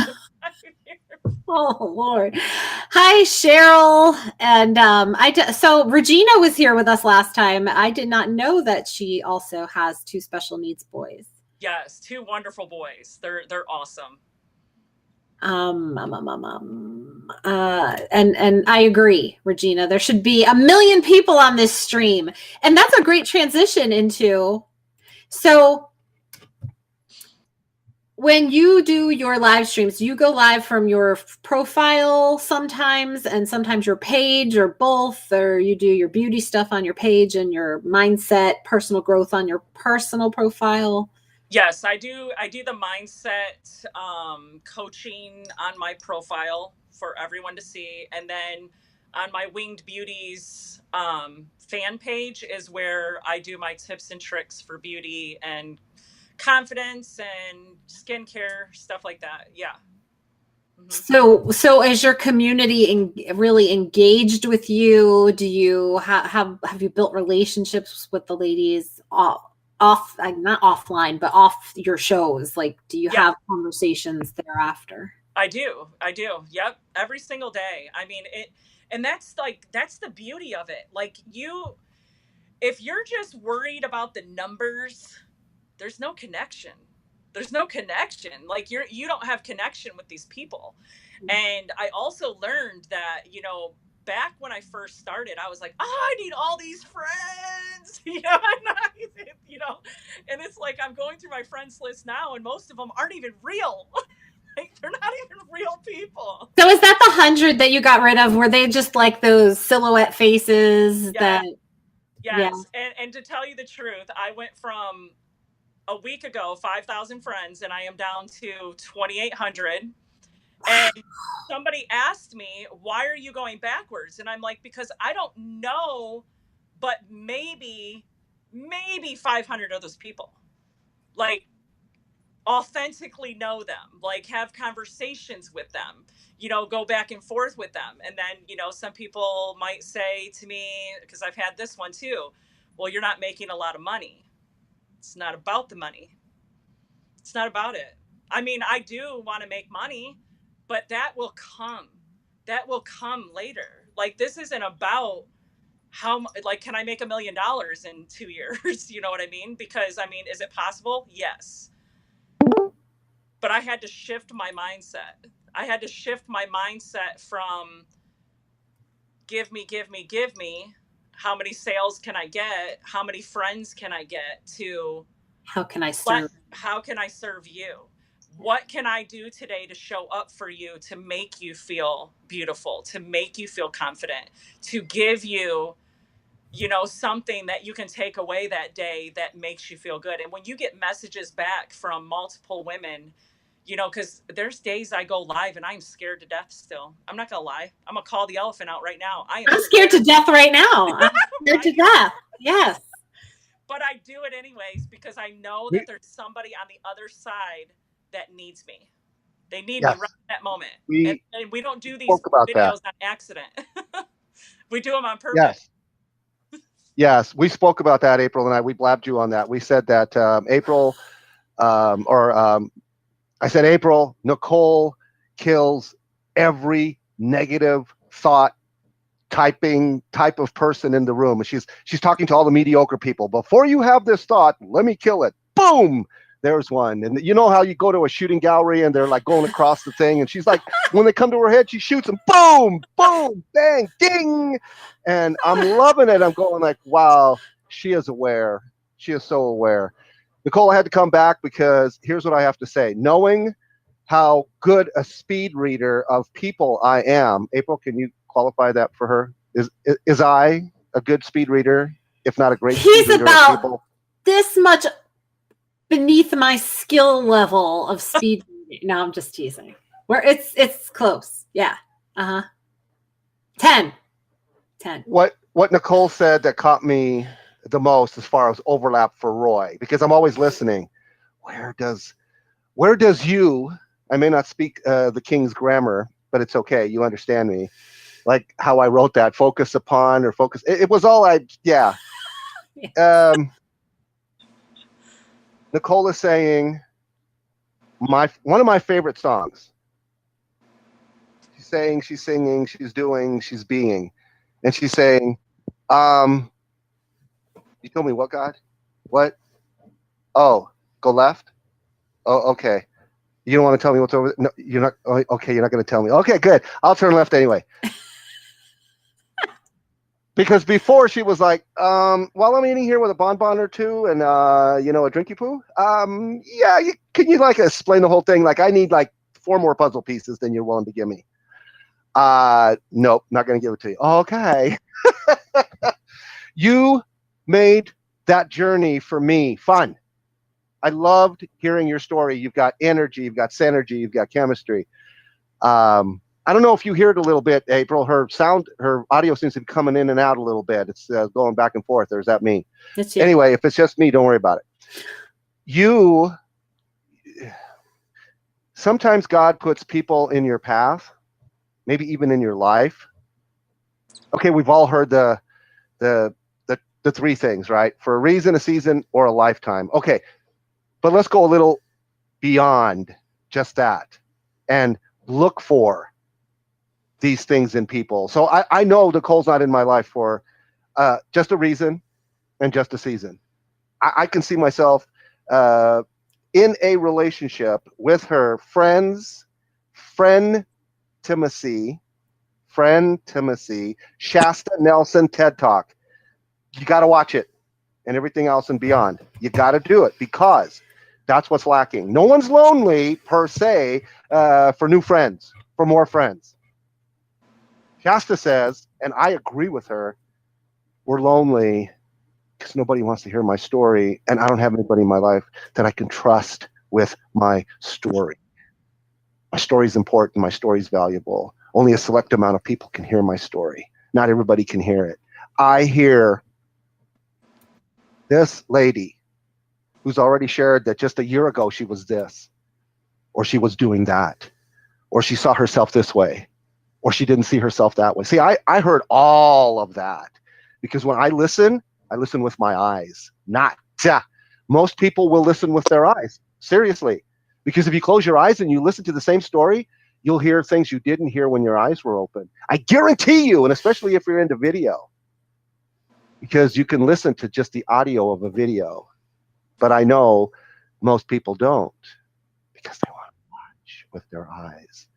Oh Lord. Hi, Cheryl. And so Regina was here with us last time. I did not know that she also has 2 special needs boys. Yes, 2 wonderful boys. They're awesome. And I agree, Regina. There should be 1 million people on this stream. And that's a great transition into, so when you do your live streams, you go live from your profile sometimes, and sometimes your page, or both, or you do your beauty stuff on your page and your mindset, personal growth on your personal profile. Yes, I do the mindset coaching on my profile for everyone to see. And then on my Winged Beauties fan page is where I do my tips and tricks for beauty and confidence and skincare, stuff like that. Yeah. So is your community really engaged with you? Do you have you built relationships with the ladies off, not offline, but off your shows? Like, do you have conversations thereafter? I do. Yep. Every single day. I mean, and that's the beauty of it. Like, if you're just worried about the numbers, there's no connection. Like, you don't have connection with these people. And I also learned that, back when I first started, I was like, I need all these friends, and it's like, I'm going through my friends list now, and most of them aren't even real. Like, they're not even real people. So is that the 100 that you got rid of? Were they just like those silhouette faces? Yes. Yeah. And to tell you the truth, I went from a week ago 5,000 friends, and I am down to 2,800. And somebody asked me, why are you going backwards? And I'm like, because I don't know, but maybe 500 of those people, like, authentically know them, like, have conversations with them, go back and forth with them. And then, some people might say to me, because I've had this one too, well, you're not making a lot of money. It's not about the money. It's not about it. I mean, I do want to make money, but that will come later. Like, this isn't about can I make $1 million in 2 years? You know what I mean? Because, I mean, is it possible? Yes. But I had to shift my mindset. From give me. How many sales can I get? How many friends can I get? To how can I serve you? What can I do today to show up for you, to make you feel beautiful, to make you feel confident, to give you, something that you can take away that day that makes you feel good. And when you get messages back from multiple women, because there's days I go live and I'm scared to death still. I'm not going to lie. I'm going to call the elephant out right now. I'm scared to death right now. I'm scared to death. Yes. But I do it anyways, because I know that there's somebody on the other side that needs me. They need me right in that moment. And we don't do these videos on accident. We do them on purpose. Yes, we spoke about that, April and I. We blabbed you on that. We said that April, I said, April, Nichole kills every negative thought type of person in the room. And she's talking to all the mediocre people. Before you have this thought, let me kill it. Boom! There's one. And you know how you go to a shooting gallery and they're like going across the thing, and she's like, when they come to her head, she shoots them. Boom! Boom! Bang! Ding! And I'm loving it. I'm going like, wow, she is aware. She is so aware. Nichole, I had to come back because here's what I have to say. Knowing how good a speed reader of people I am, April, can you qualify that for her? Is I a good speed reader, if not a great speed reader of people? This much beneath my skill level of speed reading. No, I'm just teasing. Where it's close. Yeah. 10. What Nichole said that caught me the most as far as overlap for Roy, because I'm always listening. Where does you, I may not speak the King's grammar, but it's okay. You understand me. Like how I wrote that, focus upon or focus. It was all yeah. Nichole is saying one of my favorite songs. She's saying, she's singing, she's doing, she's being, and she's saying, "You told me what, God? What? Oh, go left. Oh, okay. You don't want to tell me what's over there? No, you're not. Oh, okay, you're not going to tell me. Okay, good. I'll turn left anyway." Because before she was like, while I'm eating here with a bonbon or two and a drinky poo, yeah, can you like explain the whole thing? Like I need like 4 more puzzle pieces than you're willing to give me. Nope, not gonna give it to you. Okay. You made that journey for me fun. I loved hearing your story. You've got energy, you've got synergy, you've got chemistry. I don't know if you hear it a little bit, April. Her audio seems to be coming in and out a little bit. It's going back and forth. Or is that me? That's you. Anyway, if it's just me, don't worry about it. Sometimes God puts people in your path, maybe even in your life. Okay, we've all heard the 3 things, right? For a reason, a season, or a lifetime. Okay, but let's go a little beyond just that and look for these things in people. So I know Nichole's not in my life for just a reason and just a season. I can see myself in a relationship with her friend Timothy, Shasta Nelson TED Talk. You got to watch it and everything else and beyond. You got to do it because that's what's lacking. No one's lonely per se for new friends, for more friends. Shasta says, and I agree with her, we're lonely because nobody wants to hear my story, and I don't have anybody in my life that I can trust with my story. My story is important. My story is valuable. Only a select amount of people can hear my story. Not everybody can hear it. I hear this lady who's already shared that just a year ago she was this, or she was doing that, or she saw herself this way, or she didn't see herself that way. See, I heard all of that because when I listen with my eyes, not most people will listen with their eyes. Seriously. Because if you close your eyes and you listen to the same story, you'll hear things you didn't hear when your eyes were open. I guarantee you, and especially if you're into video, because you can listen to just the audio of a video. But I know most people don't because they want to watch with their eyes.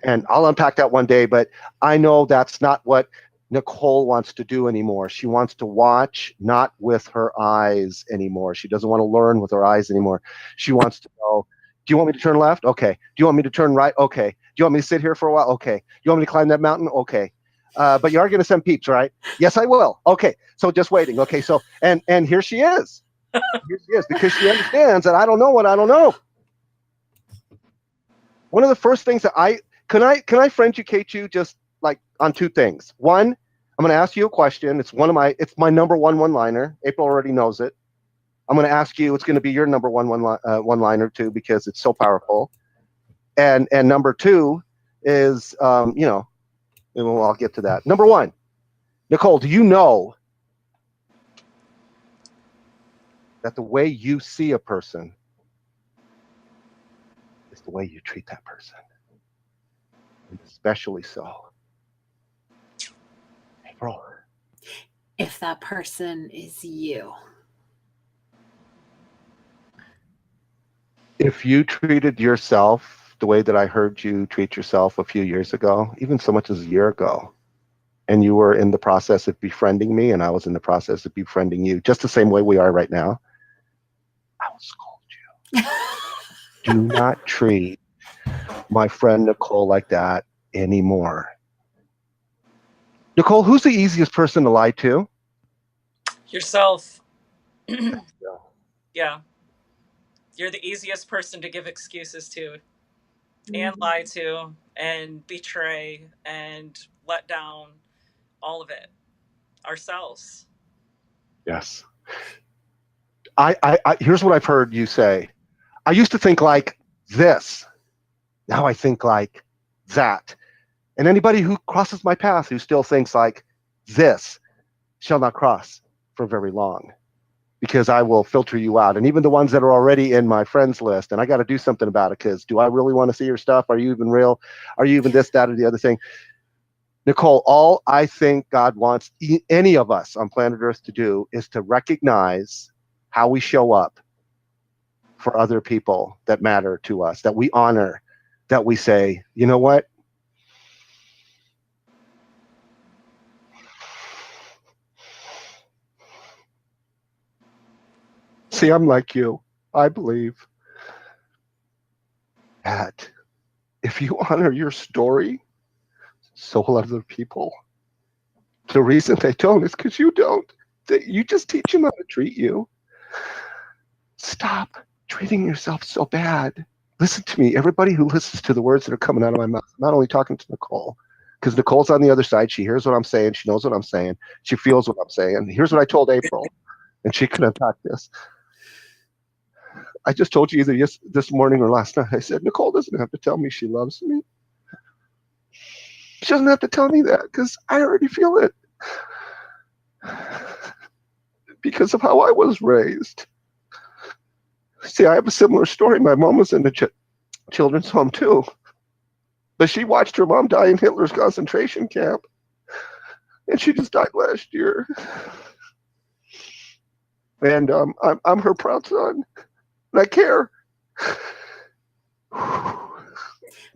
And I'll unpack that one day, but I know that's not what Nichole wants to do anymore. She wants to watch, not with her eyes anymore. She doesn't want to learn with her eyes anymore. She wants to go, do you want me to turn left? Okay. Do you want me to turn right? Okay. Do you want me to sit here for a while? Okay. Do you want me to climb that mountain? Okay. But you are going to send peeps, right? Yes, I will. Okay. So just waiting. Okay. So, and here she is. Here she is because she understands that I don't know what I don't know. One of the first things that can I friend educate you just like on 2 things. One, I'm going to ask you a question. It's my number one-liner. April already knows it. I'm going to ask you. It's going to be your number one-liner too because it's so powerful. And number 2 is I'll get to that. Number 1, Nichole, do you know that the way you see a person is the way you treat that person? And especially so. April. If that person is you. If you treated yourself the way that I heard you treat yourself a few years ago, even so much as a year ago, and you were in the process of befriending me and I was in the process of befriending you, just the same way we are right now, I will scold you. Do not treat my friend Nichole like that anymore. Nichole, who's the easiest person to lie to? Yourself. Yeah. You're the easiest person to give excuses to and lie to and betray and let down, all of it, ourselves. Yes. I here's what I've heard you say. I used to think like this. Now I think like that. And anybody who crosses my path who still thinks like this shall not cross for very long. because I will filter you out. And even the ones that are already in my friends list, and I got to do something about it, because do I really want to see your stuff? Are you even real? Are you even this, that, or the other thing? Nichole, all I think God wants any of us on planet Earth to do is to recognize how we show up for other people that matter to us, that we honor, that we say, you know what? See, I'm like you. I believe that if you honor your story, so will other people. The reason they don't is because you don't. You just teach them how to treat you. Stop treating yourself so bad. Listen to me. Everybody who listens to the words that are coming out of my mouth, I'm not only talking to Nichole, because Nicole's on the other side. She hears what I'm saying. She knows what I'm saying. She feels what I'm saying. Here's what I told April, and she can unpack this. I just told you either this morning or last night. I said, Nichole doesn't have to tell me she loves me. She doesn't have to tell me that, because I already feel it. Because of how I was raised. See, I have a similar story. My mom was in the children's home too. But she watched her mom die in Hitler's concentration camp. And she just died last year. And I'm her proud son. And I care. Now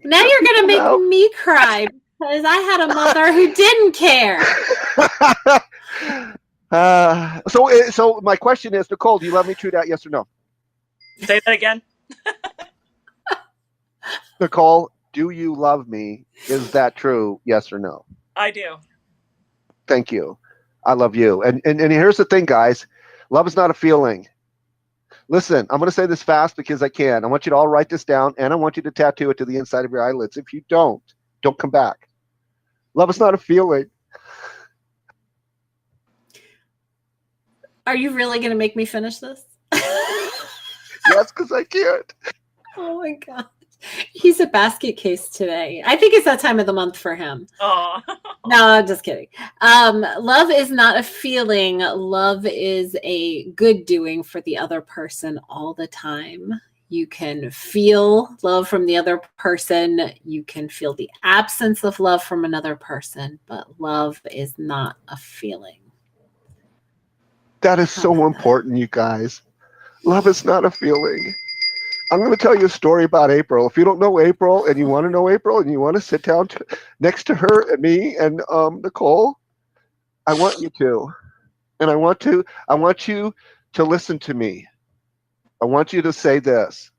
you're going to make me cry because I had a mother who didn't care. So my question is, Nichole, do you love me true that, yes or no? Say that again. Nichole, do you love me? Is that true, yes or no? I do. Thank you. I love you. And here's the thing, guys. Love is not a feeling. Listen, I'm going to say this fast because I can. I want you to all write this down, and I want you to tattoo it to the inside of your eyelids. If you don't come back. Love is not a feeling. Are you really going to make me finish this? Yes, because I can't. Oh my God. He's a basket case today. I think it's that time of the month for him. Oh. No, I'm just kidding. Love is not a feeling. Love is a good doing for the other person all the time. You can feel love from the other person. You can feel the absence of love from another person, but love is not a feeling. That is so important, you guys. Love is not a feeling. I'm going to tell you a story about April. If you don't know April and you want to know April and you want to sit down next to her and me and Nichole, I want you to. And I want you to listen to me. I want you to say this.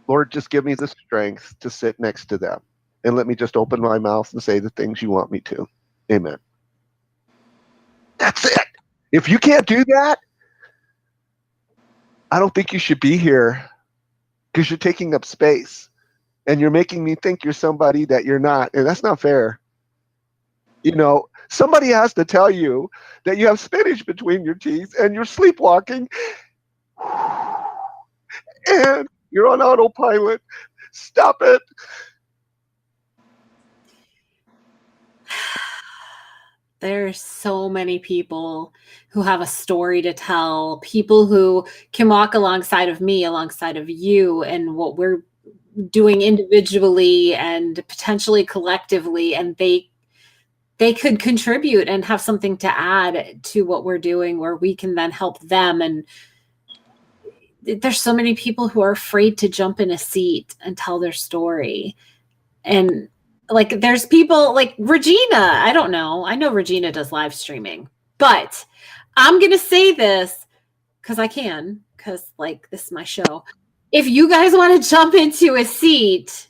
Lord, just give me the strength to sit next to them. And let me just open my mouth and say the things you want me to. Amen. That's it. If you can't do that, I don't think you should be here, because you're taking up space and you're making me think you're somebody that you're not. And that's not fair. You know, somebody has to tell you that you have spinach between your teeth and you're sleepwalking and you're on autopilot. Stop it. There's so many people who have a story to tell, people who can walk alongside of me, alongside of you, and what we're doing individually and potentially collectively, and they could contribute and have something to add to what we're doing, where we can then help them. And there's so many people who are afraid to jump in a seat and tell their story. And like, there's people like Regina. I don't know. I know Regina does live streaming, but I'm going to say this because I can, because like, this is my show. If you guys want to jump into a seat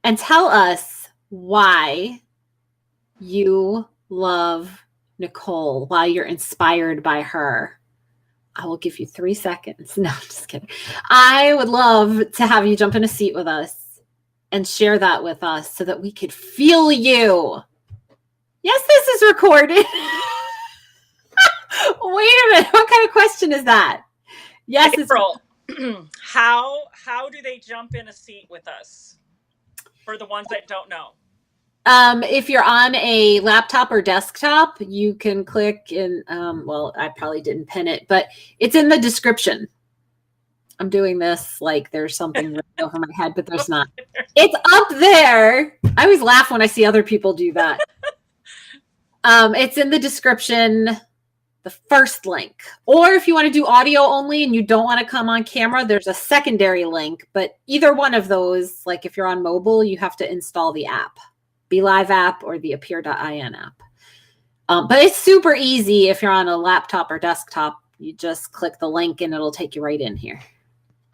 and tell us why you love Nichole, why you're inspired by her, I will give you 3 seconds. No, I'm just kidding. I would love to have you jump in a seat with us and share that with us so that we could feel you. Yes, this is recorded. Wait a minute. What kind of question is that? Yes, April, how do they jump in a seat with us? For the ones that don't know. If you're on a laptop or desktop, you can click in. Well, I probably didn't pin it, but it's in the description. I'm doing this like there's something right over my head, but there's not. It's up there. I always laugh when I see other people do that. It's in the description, the first link. Or if you want to do audio only and you don't want to come on camera, there's a secondary link. But either one of those, like if you're on mobile, you have to install the app, BeLive app or the Appear.in app. But it's super easy if you're on a laptop or desktop. You just click the link and it'll take you right in here.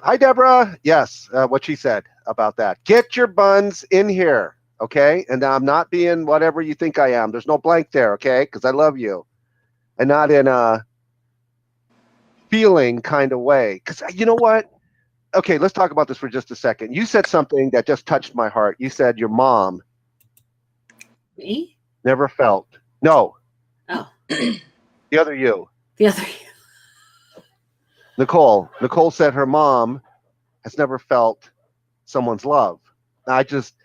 Hi, Deborah. Yes, what she said about that. Get your buns in here, okay? And I'm not being whatever you think I am. There's no blank there, okay? Because I love you. And not in a feeling kind of way. Because you know what? Okay, let's talk about this for just a second. You said something that just touched my heart. You said your mom Me? never felt. No. Oh. The other you. The other you. Nichole. Nichole said her mom has never felt someone's love. I just,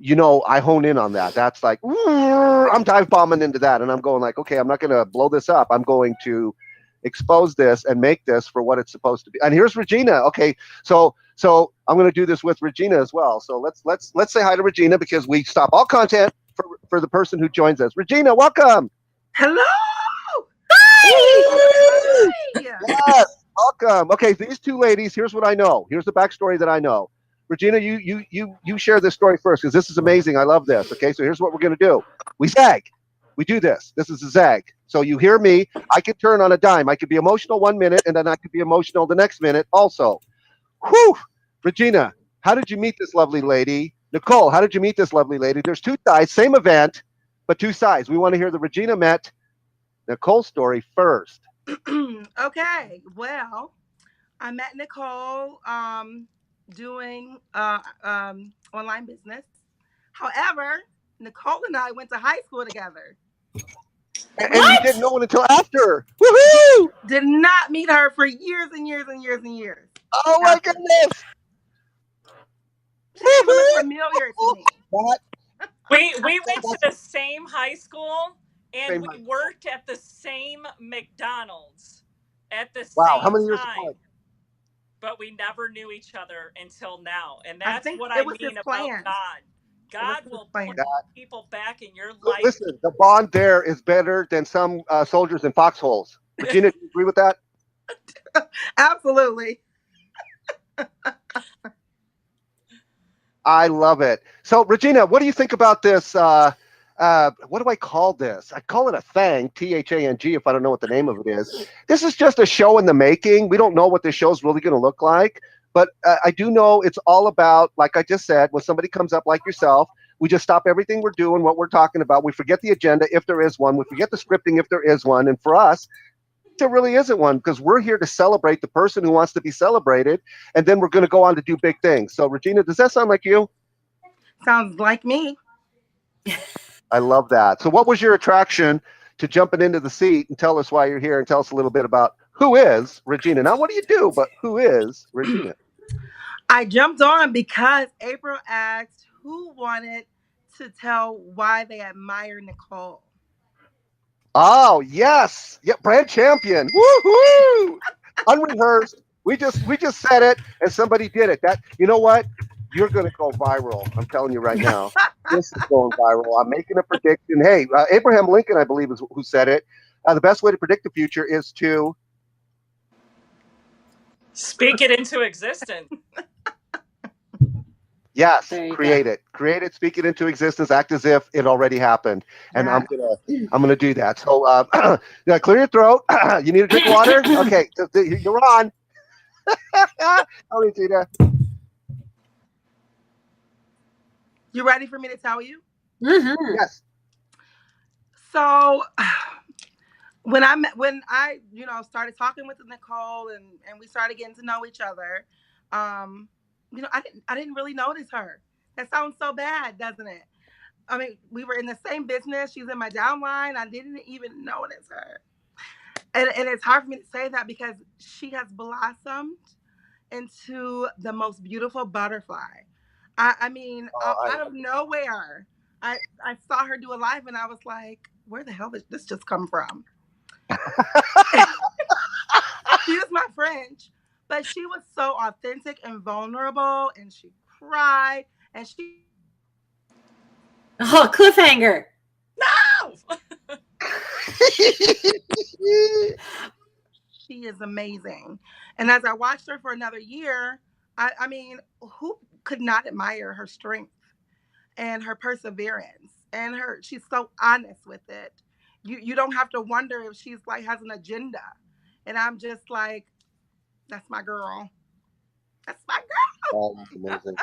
I hone in on that. That's like, I'm dive bombing into that. And I'm going like, okay, I'm not going to blow this up. I'm going to expose this and make this for what it's supposed to be. And here's Regina. Okay. So I'm going to do this with Regina as well. So let's say hi to Regina because we stop all content for the person who joins us. Regina, welcome. Hello. Hi. Yes. Welcome. Okay, these two ladies, here's what I know. Here's the backstory that I know. Regina, you share this story first because this is amazing. I love this. Okay, so here's what we're going to do. We zag. We do this. This is a zag. So you hear me. I can turn on a dime. I could be emotional 1 minute and then I could be emotional the next minute also. Whew. Regina, how did you meet this lovely lady? Nichole, how did you meet this lovely lady? There's two sides, same event, but two sides. We want to hear the Regina met Nichole story first. Okay, well, I met Nichole doing online business. However, Nichole and I went to high school together. And you didn't know it until after. Woohoo! Did not meet her for years and years and years and years. Oh my goodness! She didn't even look familiar to me. What? We went to the same high school and Same we worked at the same McDonald's at the Wow, same how many years time. apart? But we never knew each other until now. And that's think what it I was mean his about plan. God. God his will plan. put people back in your life. Listen, the bond there is better than some soldiers in foxholes. Regina, do you agree with that? Absolutely. I love it. So, Regina, what do you think about this? What do I call this? I call it a thang, T-H-A-N-G, if I don't know what the name of it is. This is just a show in the making. We don't know what this show is really going to look like. But I do know it's all about, like I just said, when somebody comes up like yourself, we just stop everything we're doing, what we're talking about. We forget the agenda if there is one. We forget the scripting if there is one. And for us, there really isn't one because we're here to celebrate the person who wants to be celebrated. And then we're going to go on to do big things. So, Regina, does that sound like you? Sounds like me. I love that. So what was your attraction to jumping into the seat and tell us why you're here and tell us a little bit about who is Regina? Not what do you do, but who is Regina? I jumped on because April asked who wanted to tell why they admire Nichole. Oh, yes. Yeah, brand champion. Woohoo! Unrehearsed. We just said it and somebody did it. That, you know what? You're going to go viral. I'm telling you right now. This is going viral. I'm making a prediction. Hey, Abraham Lincoln, I believe, is who said it. The best way to predict the future is to speak it into existence. Yes, create it. Create it, speak it into existence, act as if it already happened. And Yeah. I'm gonna do that. So clear your throat. You need a drink of water? Okay, you're on. How are you, Tina? You ready for me to tell you? Mm-hmm. Yes. So when I started talking with Nichole and we started getting to know each other, I didn't really notice her. That sounds so bad, doesn't it? I mean, we were in the same business. She's in my downline. I didn't even notice her. And it's hard for me to say that because she has blossomed into the most beautiful butterfly. Out of nowhere, I saw her do a live and I was like, where the hell did this just come from? Excuse my French, but she was so authentic and vulnerable, and she cried, and Oh, cliffhanger. No! she is amazing. And as I watched her for another year, I mean, who could not admire her strength and her perseverance and she's so honest with it. You don't have to wonder if she's like has an agenda. And I'm just like, that's my girl. That's my girl. That's amazing.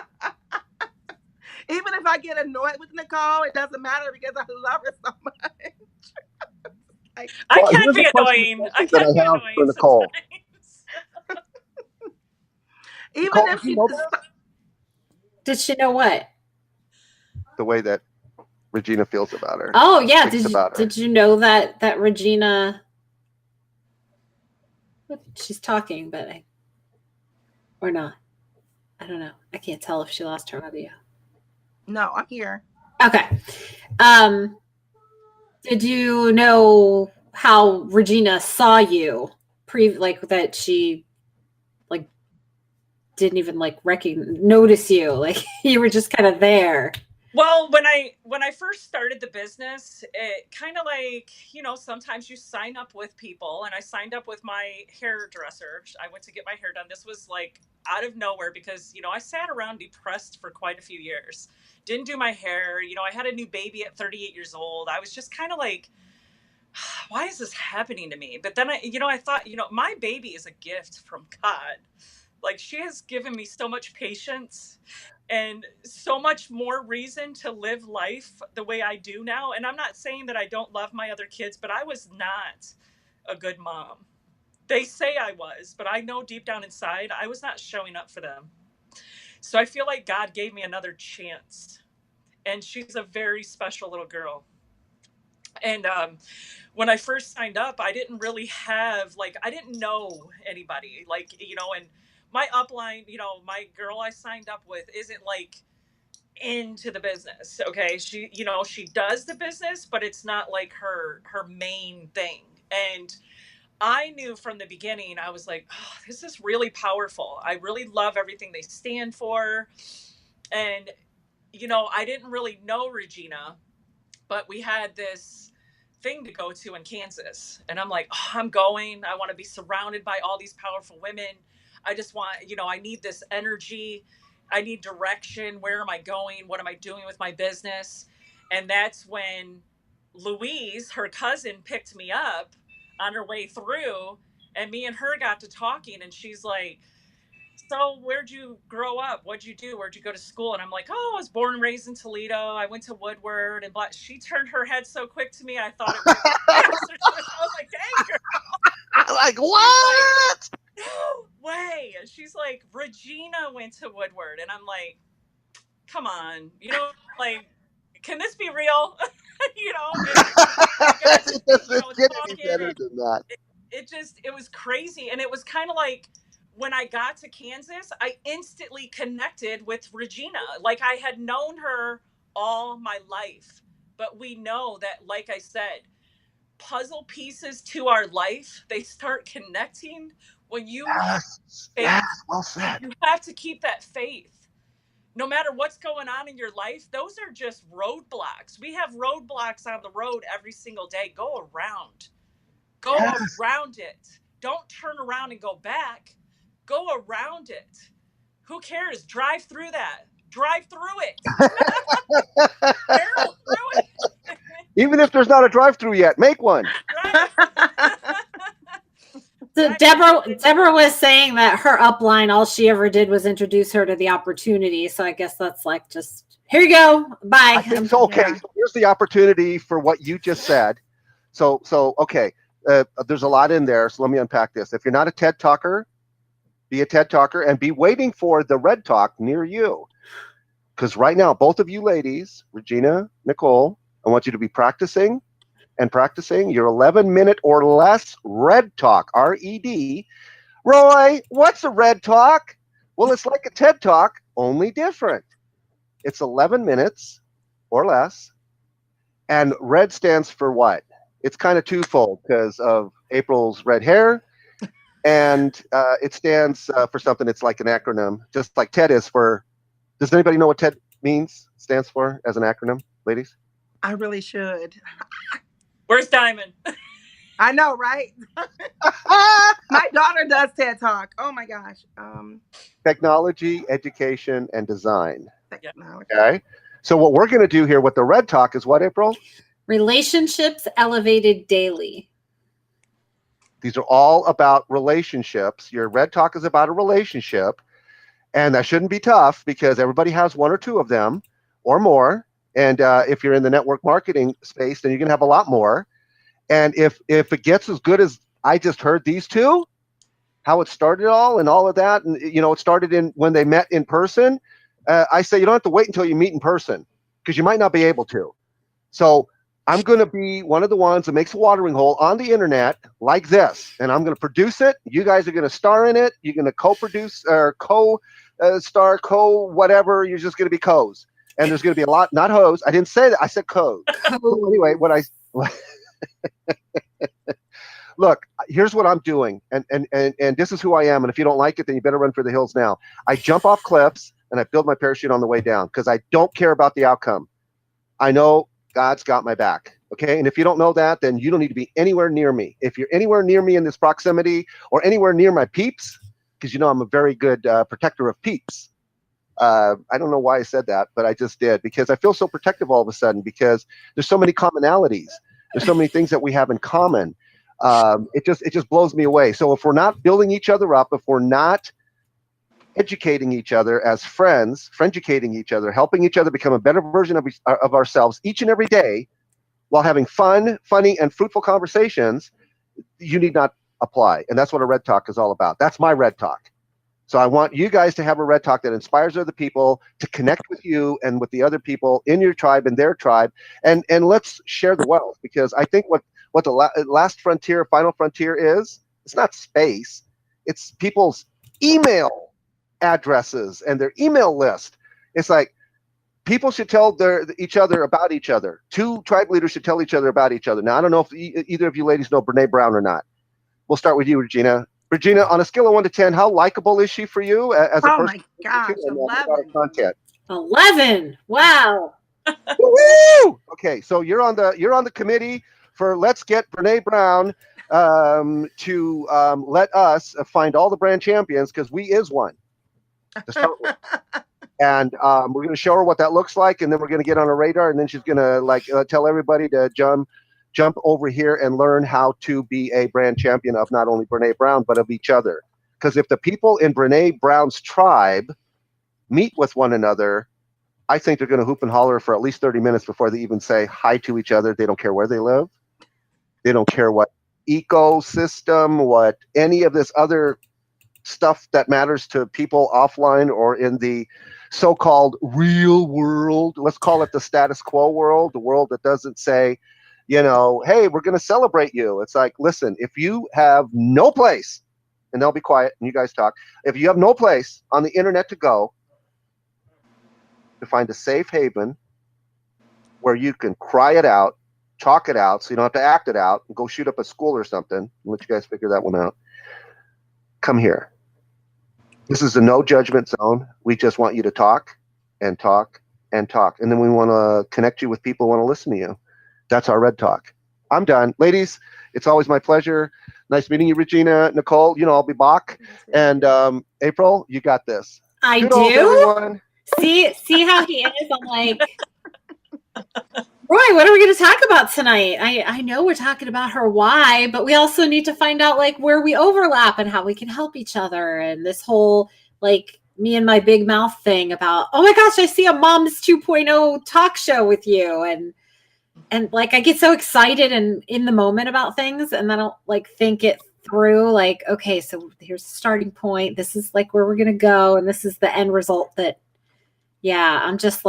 Even if I get annoyed with Nichole, it doesn't matter because I love her so much. Like, I Well, can here's be a question annoying. I that can be I have for annoying Nichole. sometimes. even Nichole, if do you she know that? Did she know what? The way that Regina feels about her. Oh yeah. Did you know that Regina? She's talking, but or not. I don't know. I can't tell if she lost her audio. No, I'm here. Okay. Did you know how Regina saw you? Like that she like didn't even like notice you. Like you were just kind of there. Well, when I first started the business, it kind of like, sometimes you sign up with people, and I signed up with my hairdresser. I went to get my hair done. This was like out of nowhere because, I sat around depressed for quite a few years. Didn't do my hair. I had a new baby at 38 years old. I was just kind of like, why is this happening to me? But then I thought, my baby is a gift from God. Like, she has given me so much patience and so much more reason to live life the way I do now. And I'm not saying that I don't love my other kids, but I was not a good mom. They say I was, but I know deep down inside, I was not showing up for them. So I feel like God gave me another chance. And she's a very special little girl. And when I first signed up, I didn't really have, I didn't know anybody. And my upline, my girl I signed up with isn't into the business. Okay. She does the business, but it's not like her main thing. And I knew from the beginning, I was like, oh, this is really powerful. I really love everything they stand for. And, I didn't really know Regina, but we had this thing to go to in Kansas. And I'm like, oh, I'm going. I want to be surrounded by all these powerful women. I just want, I need this energy. I need direction. Where am I going? What am I doing with my business? And that's when Louise, her cousin, picked me up on her way through. And me and her got to talking. And she's like, so where'd you grow up? What'd you do? Where'd you go to school? And I'm like, oh, I was born and raised in Toledo. I went to Woodward. And she turned her head so quick to me, I thought it was I was like, dang, girl. Like, what? Like, no way. And she's like, Regina went to Woodward. And I'm like, come on. Can this be real? It doesn't get any better than that. It was crazy. And it was kind of like, when I got to Kansas, I instantly connected with Regina. Like, I had known her all my life. But we know that, like I said, puzzle pieces to our life, they start connecting when you have faith. Yes, well said. You have to keep that faith. No matter what's going on in your life, those are just roadblocks. We have roadblocks on the road every single day. Go around. Go around it. Don't turn around and go back. Go around it. Who cares? Drive through that. Drive through it. Barrel through it. Even if there's not a drive-through yet, make one. Right. So Deborah was saying that her upline, all she ever did was introduce her to the opportunity. So I guess that's like, just here you go. Bye. I think so. Okay, so here's the opportunity for what you just said. So okay, there's a lot in there. So let me unpack this. If you're not a TED Talker, be a TED Talker and be waiting for the Red Talk near you. Because right now, both of you ladies, Regina, Nichole, I want you to be practicing your 11-minute or less Red Talk, R-E-D. Roy, what's a Red Talk? Well, it's like a TED Talk, only different. It's 11 minutes, or less. And red stands for what? It's kind of twofold because of April's red hair. And it stands for something. It's like an acronym, just like TED is for. Does anybody know what TED stands for as an acronym, ladies? I really should. Where's Diamond? I know, right? My daughter does TED Talk. Oh my gosh. Technology, education, and design. Technology. Okay. So what we're going to do here with the red talk is what, April? Relationships elevated daily. These are all about relationships. Your red talk is about a relationship. And that shouldn't be tough because everybody has one or two of them or more. And if you're in the network marketing space, then you're going to have a lot more. And if it gets as good as I just heard these two, how it started all and all of that, and it started in when they met in person. I say you don't have to wait until you meet in person because you might not be able to. So I'm going to be one of the ones that makes a watering hole on the internet like this, and I'm going to produce it. You guys are going to star in it. You're going to co-produce or co-star, whatever. You're just going to be co's, and there's going to be a lot, not hoes. I didn't say that. I said co's. So anyway, look, here's what I'm doing, and this is who I am. And if you don't like it, then you better run for the hills now. I jump off cliffs and I build my parachute on the way down because I don't care about the outcome. I know God's got my back. Okay. And if you don't know that, then you don't need to be anywhere near me. If you're anywhere near me in this proximity or anywhere near my peeps, because I'm a very good protector of peeps. I don't know why I said that, but I just did because I feel so protective all of a sudden because there's so many commonalities. There's so many things that we have in common. It just blows me away. So if we're not building each other up, if we're not educating each other as friends, frienducating each other, helping each other become a better version of ourselves each and every day while having fun, funny, and fruitful conversations, you need not apply. And that's what a red talk is all about. That's my red talk. So I want you guys to have a red talk that inspires other people to connect with you and with the other people in your tribe and their tribe. And let's share the wealth, because I think what the last frontier, final frontier is, it's not space. It's people's email addresses and their email list. It's like people should tell each other about each other. Two tribe leaders should tell each other about each other. Now, I don't know if either of you ladies know Brene Brown or not. We'll start with you, Regina. Regina, on a scale of 1 to 10, how likable is she for you as a person? Oh my gosh, 11. Content. 11. Wow. Woo! Okay, so you're on the committee for Let's Get Brene Brown to let us find all the brand champions, because we is one to start with. And we're going to show her what that looks like, and then we're going to get on her radar, and then she's going to tell everybody to jump over here and learn how to be a brand champion of not only Brene Brown, but of each other. Because if the people in Brene Brown's tribe meet with one another, I think they're going to hoop and holler for at least 30 minutes before they even say hi to each other. They don't care where they live. They don't care what ecosystem, what any of this other stuff that matters to people offline or in the so-called real world. Let's call it the status quo world, the world that doesn't say, hey, we're going to celebrate you. It's like, listen, if you have no place, and they'll be quiet and you guys talk, if you have no place on the internet to go to find a safe haven where you can cry it out, talk it out, so you don't have to act it out and go shoot up a school or something, and let you guys figure that one out, come here. This is a no judgment zone. We just want you to talk and talk and talk. And then we want to connect you with people who want to listen to you. That's our red talk. I'm done. Ladies, it's always my pleasure. Nice meeting you, Regina. Nichole, I'll be back. And April, you got this. I Toodles, do. everyone. See how he is? I'm like, Roy, what are we going to talk about tonight? I know we're talking about her why, but we also need to find out where we overlap and how we can help each other. And this whole me and my big mouth thing about, oh my gosh, I see a Moms 2.0 talk show with you. And I get so excited and in the moment about things, and I don't think it through. Okay, so here's the starting point. This is where we're going to go. And this is the end result that, I'm just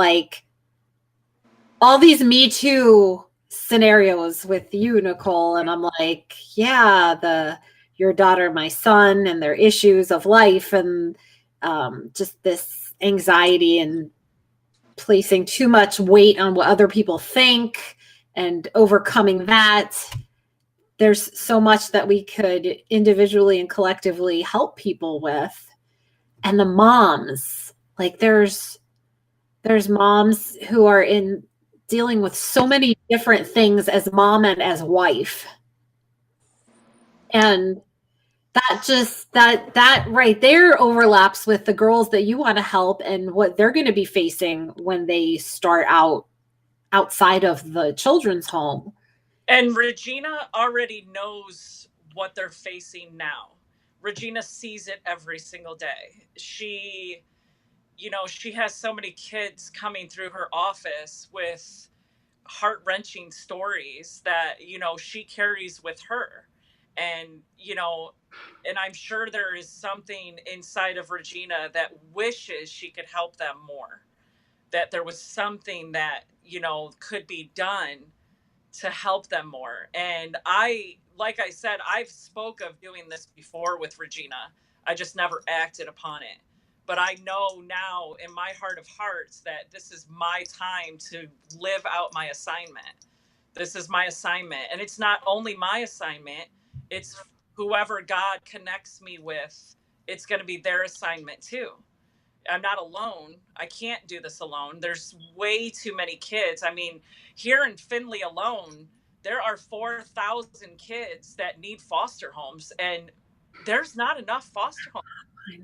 all these Me Too scenarios with you, Nichole. And I'm like, your daughter, my son, and their issues of life, and just this anxiety and placing too much weight on what other people think and overcoming that. There's so much that we could individually and collectively help people with. And the moms, like there's moms who are dealing with so many different things as mom and as wife. And that right there overlaps with the girls that you want to help and what they're going to be facing when they start out outside of the children's home. And Regina already knows what they're facing now. Regina sees it every single day. She has so many kids coming through her office with heart-wrenching stories that, she carries with her. And, and I'm sure there is something inside of Regina that wishes she could help them more, that there was something that, could be done to help them more. And like I said, I've spoke of doing this before with Regina. I just never acted upon it. But I know now in my heart of hearts that this is my time to live out my assignment. This is my assignment. And it's not only my assignment, it's whoever God connects me with, it's going to be their assignment too. I'm not alone. I can't do this alone. There's way too many kids. I mean, here in Findlay alone, there are 4,000 kids that need foster homes, and there's not enough foster homes.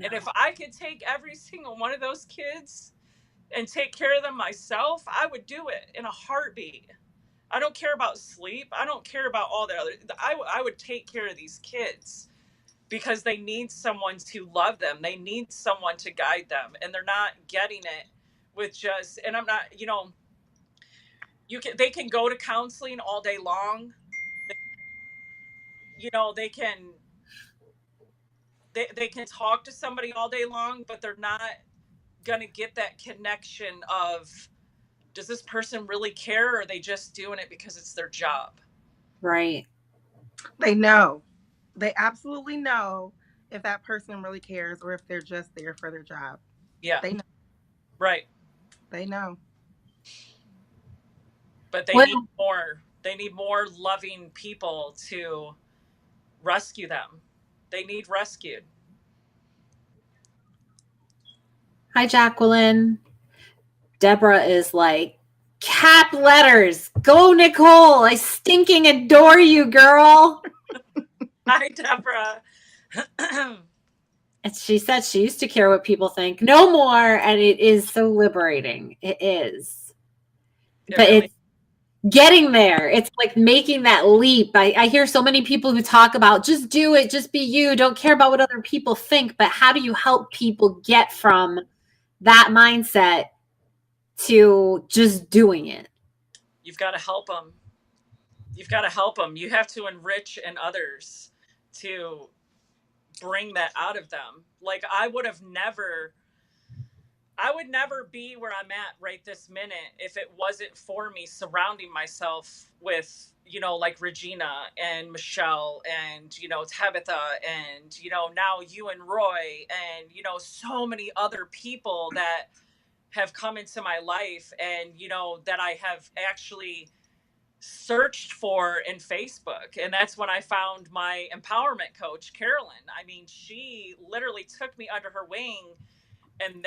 And if I could take every single one of those kids and take care of them myself, I would do it in a heartbeat. I don't care about sleep. I don't care about all the other. I would take care of these kids because they need someone to love them. They need someone to guide them, and they're not getting it with just, and I'm not, they can go to counseling all day long. They can talk to somebody all day long, but they're not going to get that connection of, does this person really care, or are they just doing it because it's their job? Right. They know. They absolutely know if that person really cares or if they're just there for their job. Yeah. They know. Right. They know. But they need more. They need more loving people to rescue them. They need rescued. Hi, Jacqueline. Deborah is like, cap letters. Go, Nichole. I stinking adore you, girl. Hi, Deborah. And she said she used to care what people think. No more. And it is so liberating. It is. But it's getting there. It's like making that leap. I hear so many people who talk about just do it, just be you, don't care about what other people think. But how do you help people get from that mindset to just doing it? You've got to help them. You've got to help them. You have to enrich in others to bring that out of them. Like I would never be where I'm at right this minute if it wasn't for me surrounding myself with, like Regina and Michelle and, Tabitha and, now you and Roy and, so many other people that have come into my life and, that I have actually searched for in Facebook. And that's when I found my empowerment coach, Carolyn. I mean, she literally took me under her wing. And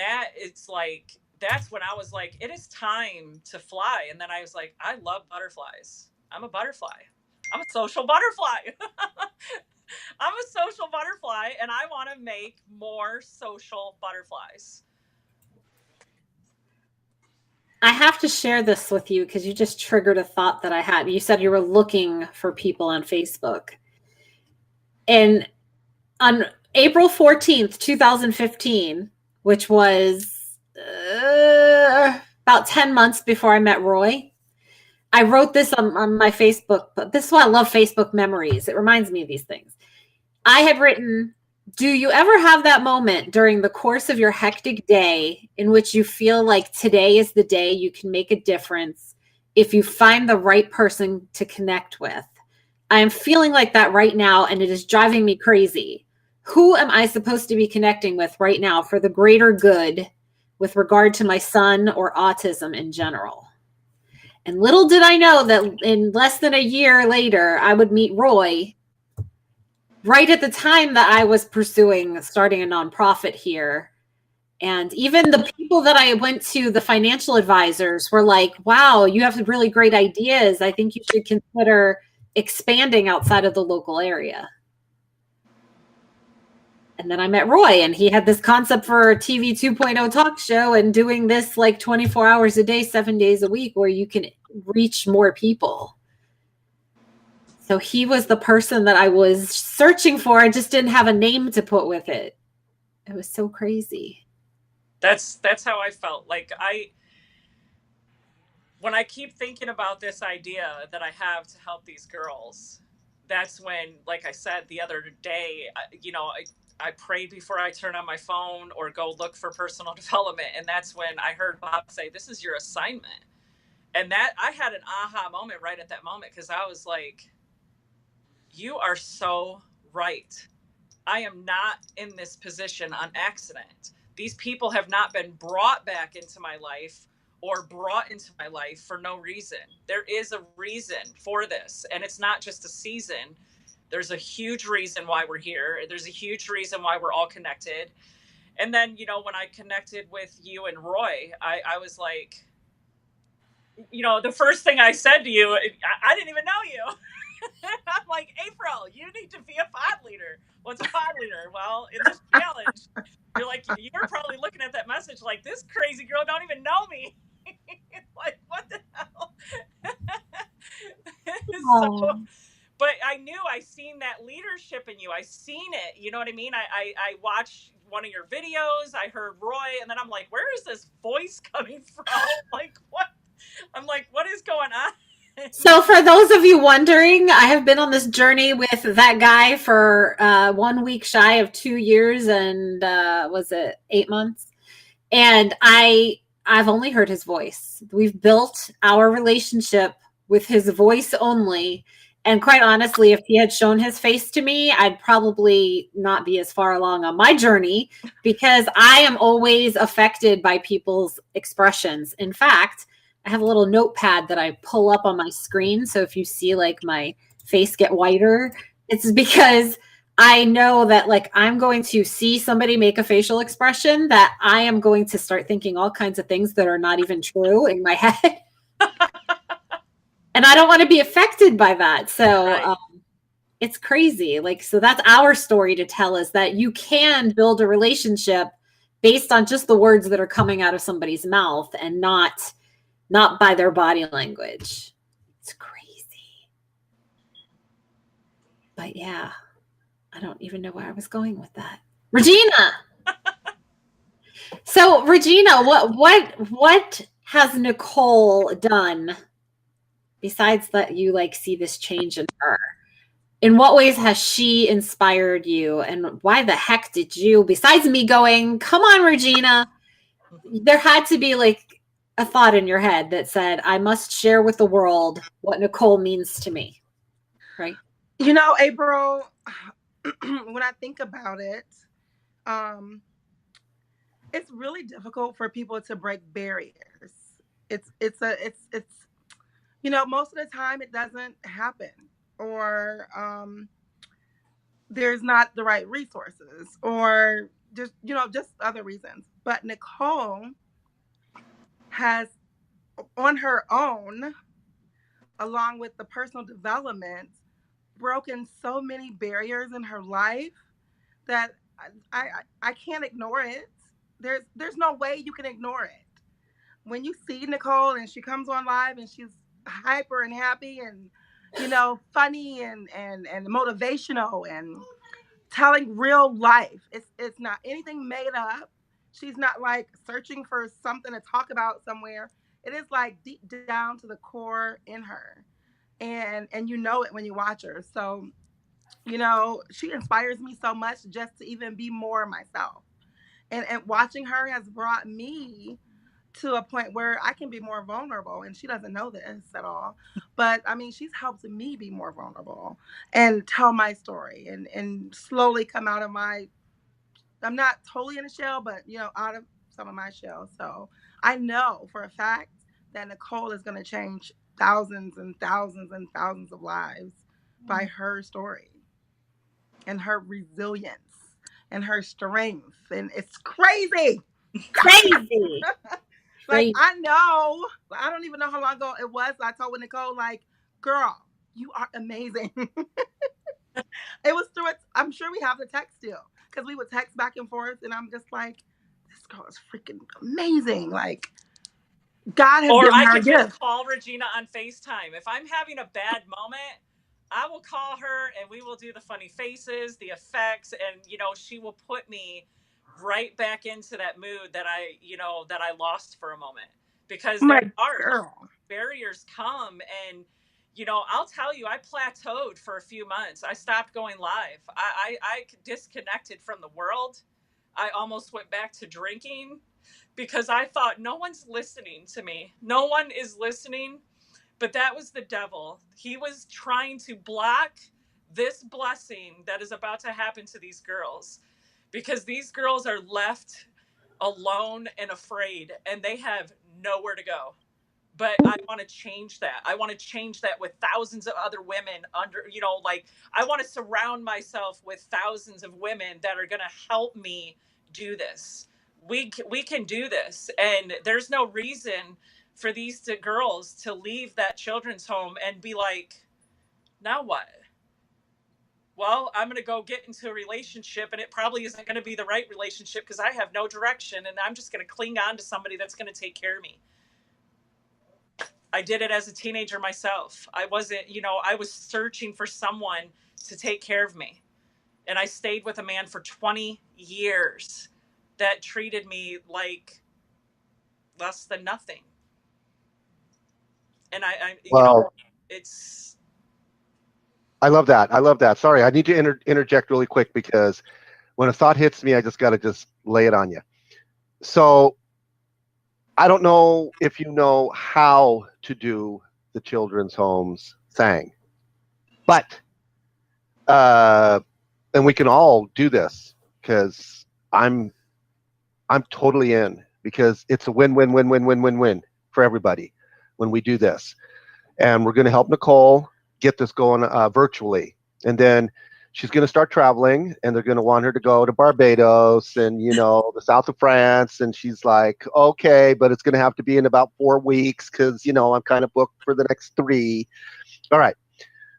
that's when I was like, it is time to fly. And then I was like, I love butterflies. I'm a butterfly. I'm a social butterfly. I'm a social butterfly, and I want to make more social butterflies. I have to share this with you because you just triggered a thought that I had. You said you were looking for people on Facebook. And on April 14th, 2015, which was about 10 months before I met Roy, I wrote this on my Facebook. But this is why I love Facebook memories. It reminds me of these things. I had written, do you ever have that moment during the course of your hectic day in which you feel like today is the day you can make a difference if you find the right person to connect with? I am feeling like that right now, and it is driving me crazy. Who am I supposed to be connecting with right now for the greater good with regard to my son or autism in general. And little did I know that in less than a year later, I would meet Roy right at the time that I was pursuing starting a nonprofit here. And even the people that I went to, the financial advisors, were like, wow, you have really great ideas. I think you should consider expanding outside of the local area. And then I met Roy, and he had this concept for a TV 2.0 talk show and doing this like 24 hours a day, 7 days a week, where you can reach more people. So he was the person that I was searching for. I just didn't have a name to put with it. It was so crazy. That's how I felt. Like when I keep thinking about this idea that I have to help these girls, that's when, like I said the other day, I prayed before I turn on my phone or go look for personal development. And that's when I heard Bob say, this is your assignment. And that I had an aha moment right at that moment, because I was like, you are so right. I am not in this position on accident. These people have not been brought back into my life or brought into my life for no reason. There is a reason for this, and it's not just a season. There's a huge reason why we're here. There's a huge reason why we're all connected. And then, when I connected with you and Roy, I was like, the first thing I said to you, I didn't even know you. I'm like, April, you need to be a pod leader. What's a pod leader? Well, in this challenge, you're probably looking at that message like, this crazy girl don't even know me. Like, what the hell? So, but I knew I seen that leadership in you. I seen it. You know what I mean? I watched one of your videos. I heard Roy, and then I'm like, where is this voice coming from? Like, what? I'm like, what is going on? So for those of you wondering, I have been on this journey with that guy for 1 week shy of 2 years and was it 8 months? And I've only heard his voice. We've built our relationship with his voice only. And quite honestly, if he had shown his face to me, I'd probably not be as far along on my journey, because I am always affected by people's expressions. In fact, I have a little notepad that I pull up on my screen. So if you see like my face get whiter, it's because I know that like I'm going to see somebody make a facial expression that I am going to start thinking all kinds of things that are not even true in my head. And I don't want to be affected by that. So Right. It's crazy. Like, so that's our story to tell, is that you can build a relationship based on just the words that are coming out of somebody's mouth and not by their body language. It's crazy. But yeah, I don't even know where I was going with that. Regina. So Regina, what has Nichole done besides that you like see this change in her? In what ways has she inspired you? And why the heck did you, besides me going, come on, Regina, there had to be like a thought in your head that said, I must share with the world what Nichole means to me, right? April, when I think about it, it's really difficult for people to break barriers. It's most of the time it doesn't happen, or there's not the right resources, or just other reasons. But Nichole has, on her own, along with the personal development, broken so many barriers in her life that I can't ignore it. There's no way you can ignore it. When you see Nichole and she comes on live and she's hyper and happy and funny and motivational and telling real life, it's not anything made up. She's not like searching for something to talk about somewhere. It is like deep down to the core in her, and you know it when you watch her. So she inspires me so much just to even be more myself, and watching her has brought me to a point where I can be more vulnerable, and she doesn't know this at all. But I mean, she's helped me be more vulnerable and tell my story and slowly come out of I'm not totally in a shell, but out of some of my shows. So I know for a fact that Nichole is going to change thousands and thousands and thousands of lives by her story and her resilience and her strength. And it's crazy. Crazy. Like, Crazy. I know, I don't even know how long ago it was. I told Nichole, like, girl, you are amazing. It was through it. I'm sure we have the text still because we would text back and forth. And I'm just like, this girl is freaking amazing. Like, God has Or given I her a could just gift. call Regina on FaceTime. If I'm having a bad moment, I will call her and we will do the funny faces, the effects, and she will put me right back into that mood that I lost for a moment. Because I'm there like, are girl. barriers come, and I'll tell you, I plateaued for a few months. I stopped going live. I disconnected from the world. I almost went back to drinking because I thought no one's listening to me. No one is listening. But that was the devil. He was trying to block this blessing that is about to happen to these girls, because these girls are left alone and afraid, and they have nowhere to go. But I want to change that. I want to change that with thousands of other women I want to surround myself with thousands of women that are going to help me do this. We can do this. And there's no reason for these girls to leave that children's home and be like, now what? Well, I'm going to go get into a relationship, and it probably isn't going to be the right relationship because I have no direction, and I'm just going to cling on to somebody that's going to take care of me. I did it as a teenager myself. I wasn't, I was searching for someone to take care of me. And I stayed with a man for 20 years that treated me like less than nothing. And Well, it's. I love that. I love that. Sorry, I need to interject really quick because when a thought hits me, I just got to just lay it on you. So I don't know if you know how to do the children's homes thing, but and we can all do this because I'm totally in, because it's a win for everybody when we do this. And we're going to help Nichole get this going virtually. And then she's going to start traveling, and they're going to want her to go to Barbados and, the south of France. And she's like, okay, but it's going to have to be in about 4 weeks because, I'm kind of booked for the next 3. All right.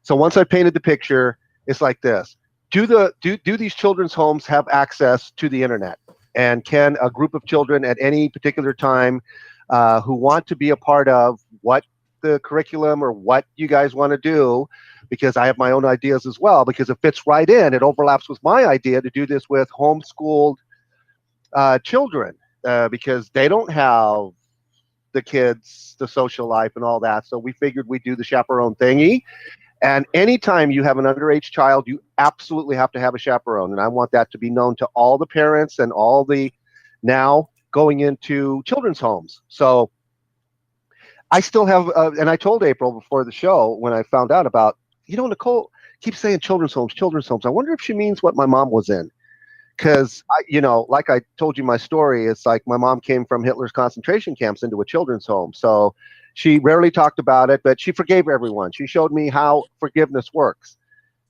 So once I painted the picture, it's like this. Do these children's homes have access to the internet? And can a group of children at any particular time who want to be a part of what the curriculum or what you guys want to do, because I have my own ideas as well, because it fits right in. It overlaps with my idea to do this with homeschooled children because they don't have the kids, the social life and all that. So we figured we'd do the chaperone thingy. And anytime you have an underage child, you absolutely have to have a chaperone. And I want that to be known to all the parents and all the now going into children's homes. So I still have, and I told April before the show when I found out about, Nichole keeps saying children's homes, children's homes. I wonder if she means what my mom was in. Because, like I told you my story, it's like my mom came from Hitler's concentration camps into a children's home. So she rarely talked about it, but she forgave everyone. She showed me how forgiveness works.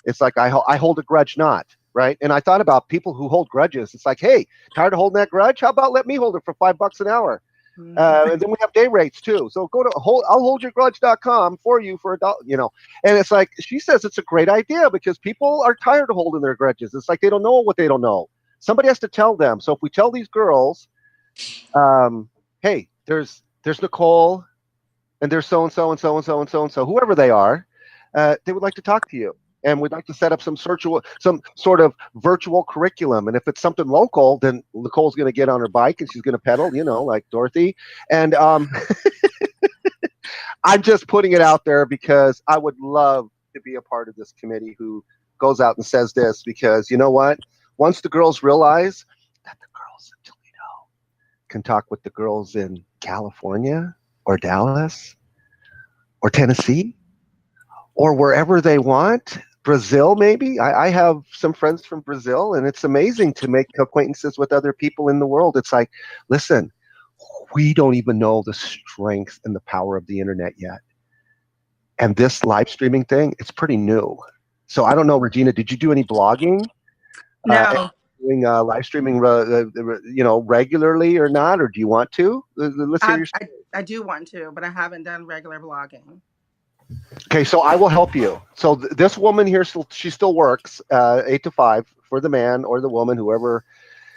It's like I hold a grudge not, right? And I thought about people who hold grudges. It's like, hey, tired of holding that grudge? How about let me hold it for $5 an hour? And then we have day rates too. So go to I'llholdyourgrudge.com for you for $1, And it's like, she says it's a great idea because people are tired of holding their grudges. It's like they don't know what they don't know. Somebody has to tell them. So if we tell these girls, hey, there's Nichole, and there's so and so and so and so and so and so, whoever they are, they would like to talk to you. And we'd like to set up some sort of virtual curriculum. And if it's something local, then Nicole's going to get on her bike and she's going to pedal, like Dorothy. And I'm just putting it out there because I would love to be a part of this committee who goes out and says this, because you know what? Once the girls realize that the girls in Toledo can talk with the girls in California or Dallas or Tennessee or wherever they want, Brazil, maybe. I have some friends from Brazil, and it's amazing to make acquaintances with other people in the world. It's like, listen, we don't even know the strength and the power of the internet yet. And this live streaming thing, it's pretty new. So I don't know, Regina, did you do any blogging? No, Doing live streaming, regularly or not, or do you want to? Let's hear your. I do want to, but I haven't done regular blogging. Okay, so I will help you. So this woman here, she still works 8 to 5 for the man or the woman, whoever.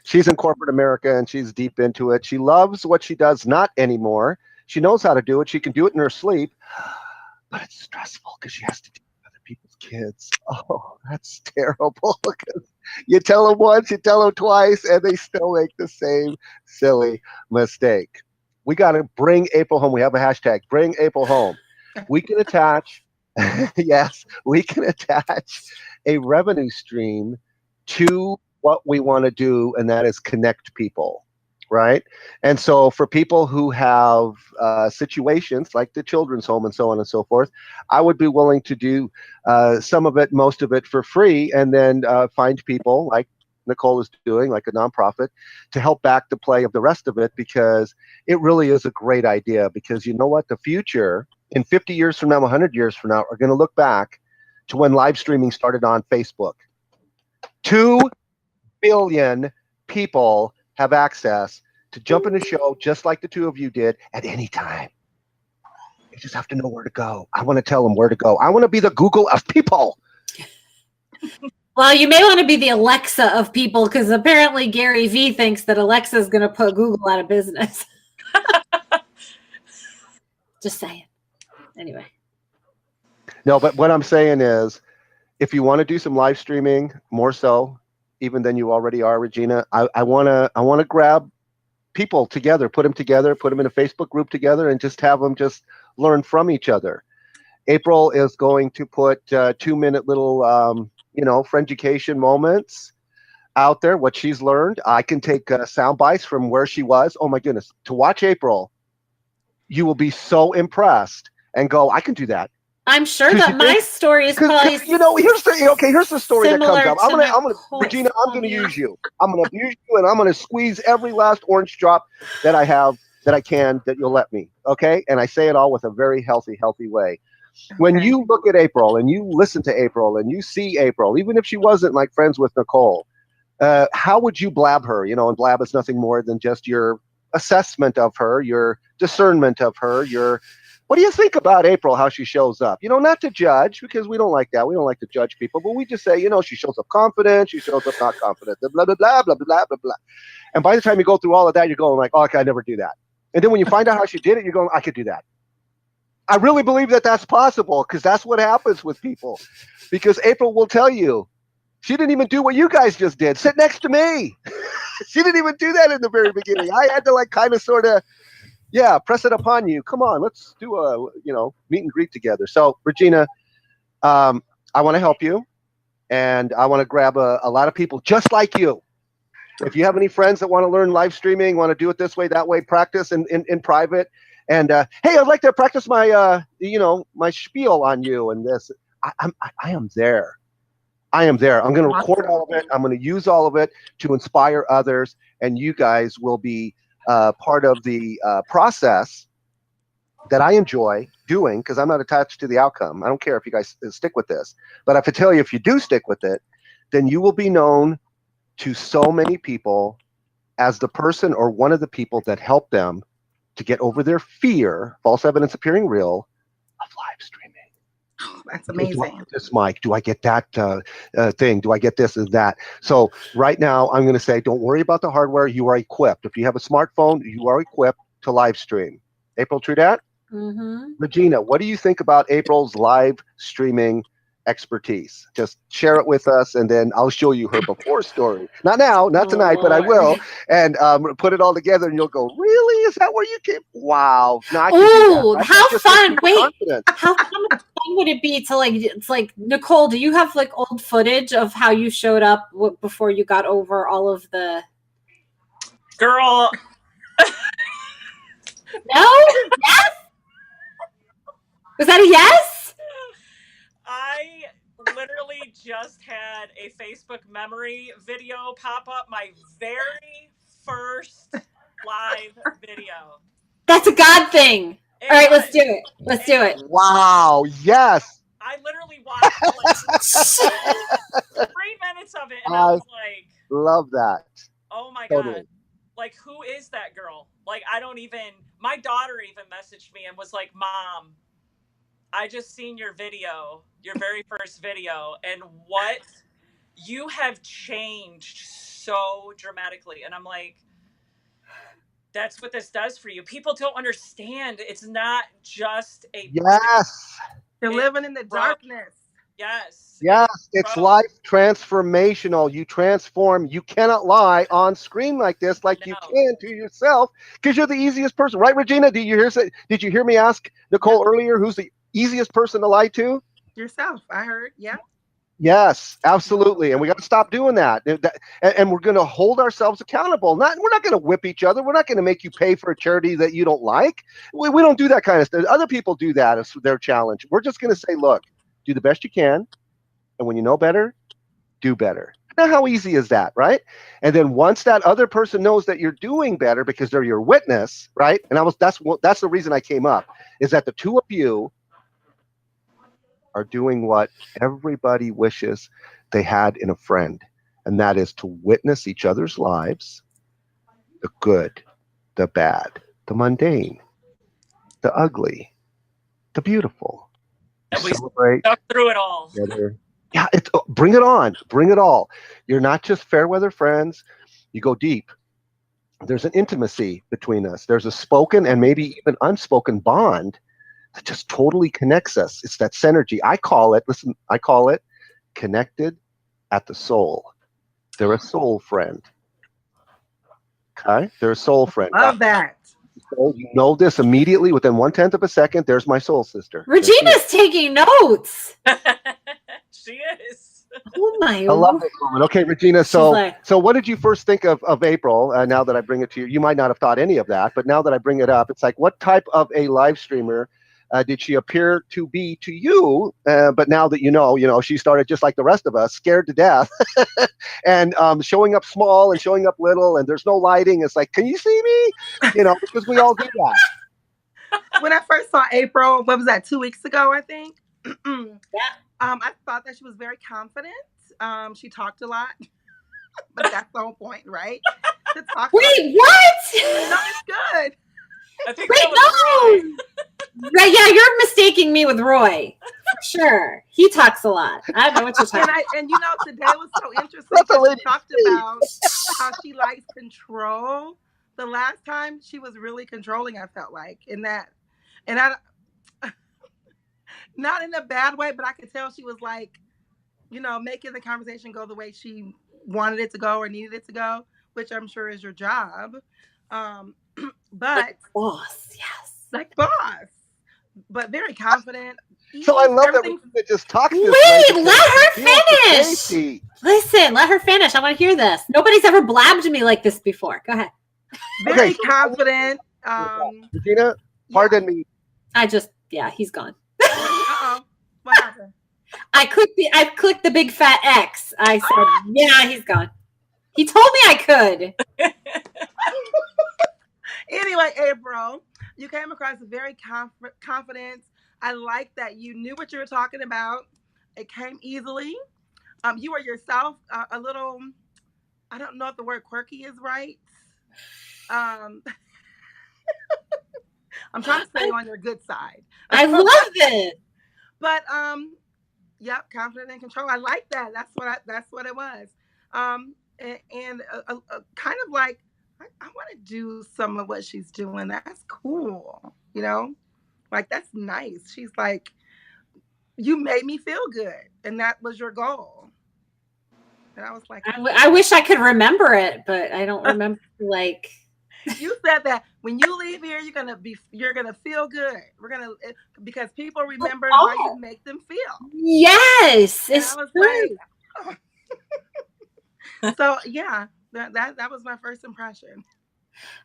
She's in corporate America and she's deep into it. She loves what she does, not anymore. She knows how to do it. She can do it in her sleep, but it's stressful because she has to deal with other people's kids. Oh, that's terrible. You tell them once, you tell them twice, and they still make the same silly mistake. We got to bring April home. We have a hashtag, bring April home. We can attach, yes, we can attach a revenue stream to what we want to do, and that is connect people, right? And so for people who have situations like the children's home and so on and so forth, I would be willing to do some of it, most of it for free, and then find people like Nichole is doing, like a nonprofit, to help back the play of the rest of it, because it really is a great idea. Because you know what? The future, in 50 years from now, 100 years from now, are going to look back to when live streaming started on Facebook. 2 billion people have access to jump in a show just like the two of you did at any time. You just have to know where to go. I want to tell them where to go. I want to be the Google of people. Well, you may want to be the Alexa of people, because apparently Gary Vee thinks that Alexa is going to put Google out of business. Just saying. Anyway. No, but what I'm saying is, if you want to do some live streaming, more so even than you already are, Regina, I want to grab people together, put them in a Facebook group together, and just have them just learn from each other. April is going to put 2-minute little, frienducation moments out there, what she's learned. I can take sound bites from where she was. Oh my goodness. To watch April, you will be so impressed and go, I can do that. I'm sure that my story is probably here's the story that comes up. I'm gonna Regina, I'm gonna use you. I'm gonna abuse you, and I'm gonna squeeze every last orange drop that I have, that you'll let me. Okay? And I say it all with a very healthy way. When you look at April and you listen to April and you see April, even if she wasn't like friends with Nichole, how would you blab her? And blab is nothing more than just your assessment of her, your discernment of her, what do you think about April, how she shows up? Not to judge, because we don't like that. We don't like to judge people, but we just say, she shows up confident, she shows up not confident, blah, blah, blah, blah, blah, blah, blah. And by the time you go through all of that, you're going like, oh, I could never do that. And then when you find out how she did it, you're going, I could do that. I really believe that that's possible, because that's what happens with people. Because April will tell you, she didn't even do what you guys just did. Sit next to me. She didn't even do that in the very beginning. I had to kind of sort of, press it upon you. Come on, let's do a, meet and greet together. So, Regina, I want to help you, and I want to grab a lot of people just like you. If you have any friends that want to learn live streaming, want to do it this way, that way, practice in private, and hey, I'd like to practice my, my spiel on you and this. I am there. I am there. I'm going to record all of it. I'm going to use all of it to inspire others, and you guys will be part of the process that I enjoy doing, because I'm not attached to the outcome. I don't care if you guys stick with this, but I have to tell you, if you do stick with it, then you will be known to so many people as the person or one of the people that helped them to get over their fear, false evidence appearing real, of live streaming. Oh, that's amazing. Do I get this mic? Do I get that thing? Do I get this and that? So right now, I'm going to say, don't worry about the hardware. You are equipped. If you have a smartphone, you are equipped to live stream. April, true that? Mm-hmm. Regina, what do you think about April's live streaming expertise? Just share it with us, and then I'll show you her before story. Not now, not tonight, but I will. And put it all together, and you'll go, really? Is that where you came? Wow. Oh, how fun. Wait, how fun would it be to it's like, Nichole, do you have old footage of how you showed up before you got over all of the... Girl. No? Yes? Was that a yes? literally just had a Facebook memory video pop up. My very first live video. That's a God thing. It All right, let's was. do it. Let's do it. Wow. Yes. I literally watched like 3 minutes of it, and I I was like, love that. "Oh my Totally. God. Like, who is that girl?" Like, I don't even, my daughter even messaged me and was like, "Mom, I just seen your video, your very first video, and what you have changed so dramatically." And I'm like, that's what this does for you. People don't understand. It's not just a Yes. They're It living in the grows. darkness. Yes. Yes. It's grows. life transformational. You transform. You cannot lie on screen like this, like you No. can to yourself, because you're the easiest person, right, Regina? Did you hear me ask Nichole earlier who's the easiest person to lie to? Yourself, I heard. Yeah. Yes, absolutely. And we got to stop doing that. And we're going to hold ourselves accountable. We're not going to whip each other. We're not going to make you pay for a charity that you don't like. We don't do that kind of stuff. Other people do that as their challenge. We're just going to say, look, do the best you can. And when you know better, do better. Now, how easy is that, right? And then once that other person knows that you're doing better because they're your witness, right? And that's the reason I came up, is that the two of you are doing what everybody wishes they had in a friend, and that is to witness each other's lives, the good, the bad, the mundane, the ugly, the beautiful. And we Celebrate stuck through it all. together. Yeah, bring it on, bring it all. You're not just fair weather friends, you go deep. There's an intimacy between us. There's a spoken and maybe even unspoken bond that just totally connects us. It's that synergy. I call it connected at the soul. They're a soul friend. Okay? They're a soul friend. Love that. So you know this immediately within 1/10 of a second. There's my soul sister. Regina's taking notes. She is. Oh my! I love this woman. Okay, Regina. So, like, so what did you first think of April? Now that I bring it to you, you might not have thought any of that, but now that I bring it up, it's like, what type of a live streamer did she appear to be to you? But now that you know, she started just like the rest of us, scared to death, and showing up small and showing up little, and there's no lighting. It's like, can you see me? Because we all do that. When I first saw April, what was that, 2 weeks ago, I think? yeah. I thought that she was very confident. She talked a lot, but that's the whole point, right? To talk. Wait, what? No, it's good. I think Wait, that was Roy. Right, yeah, you're mistaking me with Roy. For sure. He talks a lot. I don't know what you're talking about. And today was so interesting because she talked about how she likes control. The last time she was really controlling, I felt like, and I not in a bad way, but I could tell she was like, making the conversation go the way she wanted it to go or needed it to go, which I'm sure is your job. But like boss, yes. Like boss, but very confident. So I love that Regina just talks this Wait, way. let her finish. Listen, let her finish. I want to hear this. Nobody's ever blabbed me like this before. Go ahead. Very confident. Regina, pardon me. He's gone. Uh-oh. What happened? I clicked the big fat X. I said, yeah, he's gone. He told me I could. Anyway, April, you came across very confident. I like that you knew what you were talking about. It came easily. You were yourself, a little, I don't know if the word quirky is right. I'm trying to stay on your good side. I love it. But yep, confident and control. I like that. That's what it was. And kind of like, I want to do some of what she's doing. That's cool. Like, that's nice. She's like, you made me feel good, and that was your goal. And I was like, I wish I could remember it, but I don't remember. Like, you said that when you leave here, you're gonna feel good. Because people remember how you make them feel. Yes, and it's true. Like, so yeah, that was my first impression.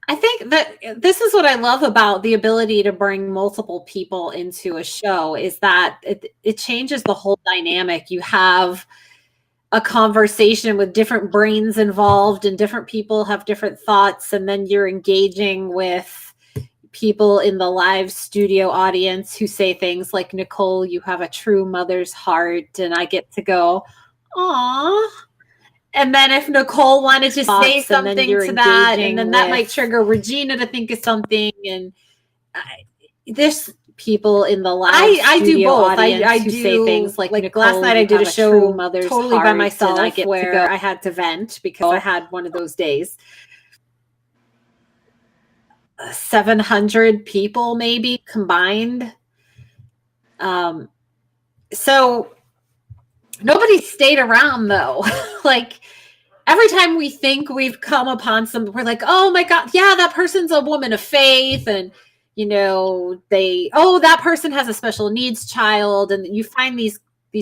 I think that this is what I love about the ability to bring multiple people into a show is that it changes the whole dynamic. You have a conversation with different brains involved and different people have different thoughts, and then you're engaging with people in the live studio audience who say things like, Nichole, you have a true mother's heart, and I get to go, aw. And then if Nichole wanted to say something to that, and then that might trigger Regina to think of something. And there's people in the live I do both. I do say things like Nichole, last night I did a show totally by myself, and I get where to go. I had to vent because I had one of those days. 700 people maybe combined. So nobody stayed around though. Like every time we think we've come upon some, we're like, oh my God, yeah, that person's a woman of faith. And, you know, that person has a special needs child. And you find these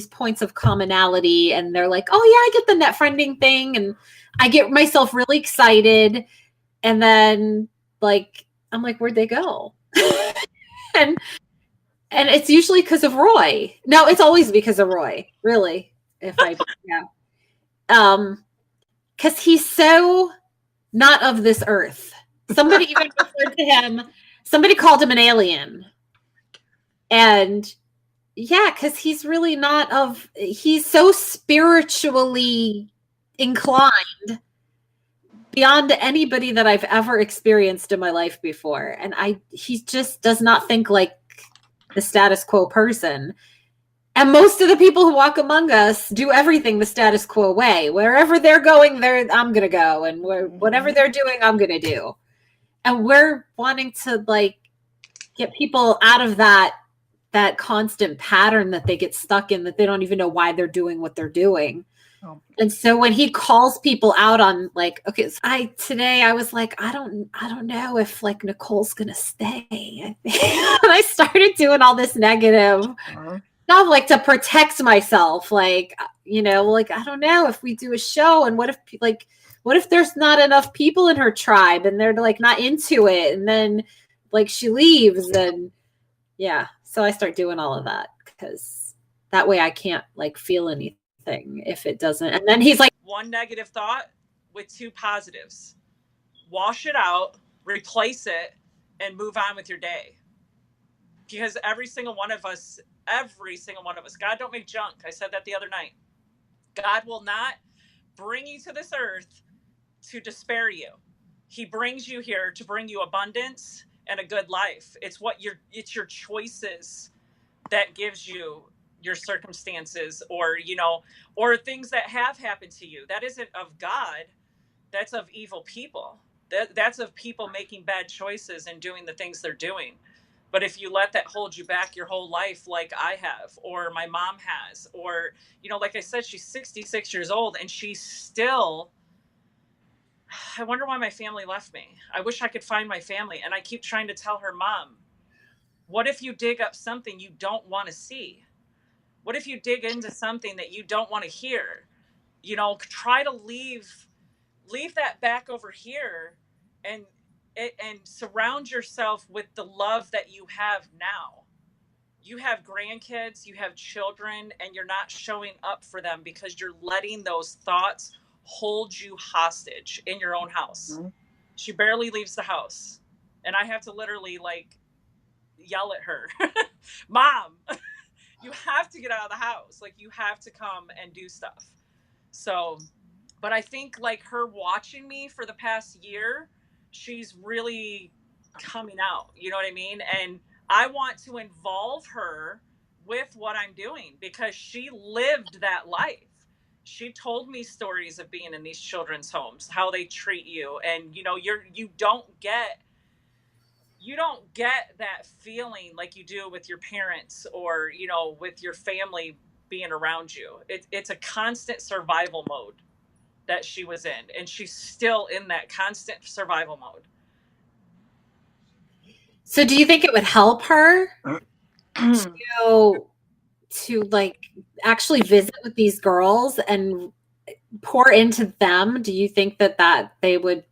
points of commonality, and they're like, oh yeah, I get the net friending thing. And I get myself really excited. And then like, I'm like, where'd they go? and it's usually because of Roy. No, it's always because of Roy, really. Because he's so not of this earth. Somebody even referred to him, somebody called him an alien. And yeah, because he's really he's so spiritually inclined beyond anybody that I've ever experienced in my life before. And he just does not think like the status quo person. And most of the people who walk among us do everything the status quo way. Wherever they're going, I'm going to go. And whatever they're doing, I'm going to do. And we're wanting to like get people out of that constant pattern that they get stuck in, that they don't even know why they're doing what they're doing. Oh. And so when he calls people out on like, okay, so I was like, I don't know if like Nichole's going to stay. And I started doing all this negative stuff like to protect myself. Like, you know, like, I don't know if we do a show, and what if there's not enough people in her tribe and they're like not into it, and then like she leaves, and yeah. So I start doing all of that because that way I can't like feel anything if it doesn't. And then he's like, one negative thought with two positives. Wash it out, replace it, and move on with your day. Because every single one of us, God don't make junk. I said that the other night. God will not bring you to this earth to despair you. He brings you here to bring you abundance and a good life. It's your choices that gives you your circumstances, or, you know, or things that have happened to you. That isn't of God. That's of evil people. That's of people making bad choices and doing the things they're doing. But if you let that hold you back your whole life, like I have, or my mom has, or, you know, like I said, she's 66 years old and she's still, I wonder why my family left me. I wish I could find my family. And I keep trying to tell her, Mom, what if you dig up something you don't want to see? What if you dig into something that you don't want to hear? You know, try to leave that back over here and surround yourself with the love that you have now. You have grandkids, you have children, and you're not showing up for them because you're letting those thoughts hold you hostage in your own house. Mm-hmm. She barely leaves the house. And I have to literally like yell at her, Mom, you have to get out of the house. Like, you have to come and do stuff. So, but I think like her watching me for the past year, she's really coming out. You know what I mean? And I want to involve her with what I'm doing because she lived that life. She told me stories of being in these children's homes, how they treat you. And, you know, you don't get that feeling like you do with your parents or, you know, with your family being around you. It's a constant survival mode that she was in, and she's still in that constant survival mode. So do you think it would help her to like actually visit with these girls and pour into them? Do you think that they would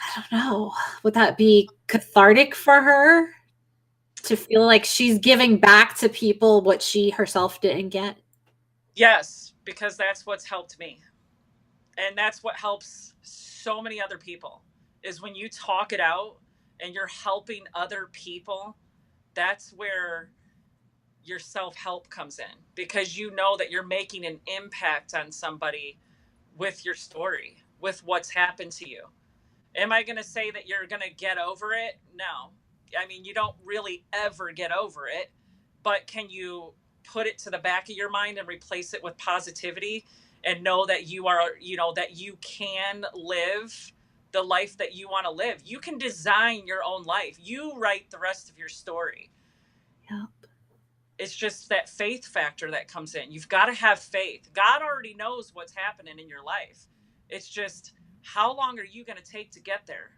I don't know. Would that be cathartic for her to feel like she's giving back to people what she herself didn't get? Yes, because that's what's helped me. And that's what helps so many other people is when you talk it out and you're helping other people. That's where your self-help comes in, because you know that you're making an impact on somebody with your story, with what's happened to you. Am I going to say that you're going to get over it? No. I mean, you don't really ever get over it, but can you put it to the back of your mind and replace it with positivity and know that you are, that you can live the life that you want to live? You can design your own life. You write the rest of your story. Yep. It's just that faith factor that comes in. You've got to have faith. God already knows what's happening in your life. It's just, how long are you going to take to get there?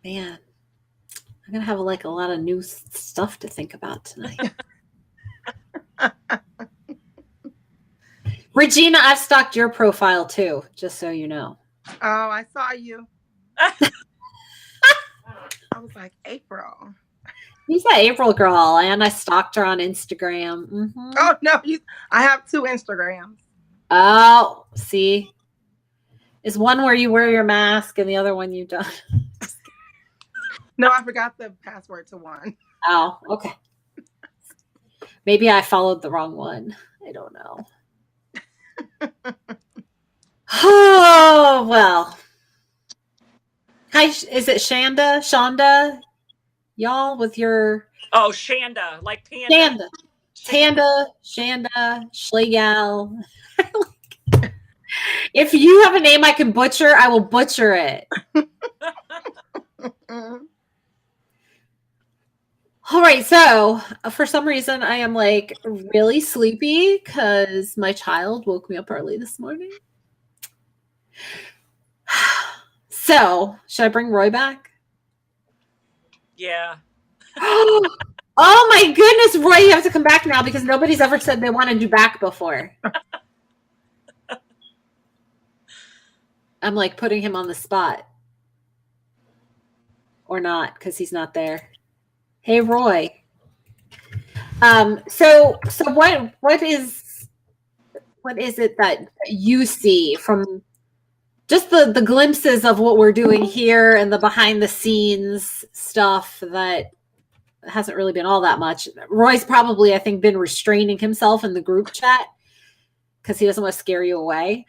Man, I'm going to have like a lot of new stuff to think about tonight. Regina, I've stalked your profile too, just so you know. Oh, I saw you. I was like, April. Who's that April girl? And I stalked her on Instagram. Mm-hmm. Oh, no. I have 2 Instagrams. Oh, see? Is one where you wear your mask and the other one you don't? No, I forgot the password to one. Oh, okay. Maybe I followed the wrong one. I don't know. Oh, well. Hi, is it Shonda? Y'all with your... Oh, Shanda, like panda. Shanda, Schlegel. If you have a name I can butcher, I will butcher it. All right, so for some reason I am like really sleepy because my child woke me up early this morning. So should I bring Roy back? Yeah. Oh my goodness, Roy, you have to come back now because nobody's ever said they wanted you back before. I'm like putting him on the spot. Or not, because he's not there. Hey, Roy. So what is it that you see from just the glimpses of what we're doing here and the behind the scenes stuff that hasn't really been all that much? Roy's probably, I think, been restraining himself in the group chat because he doesn't want to scare you away.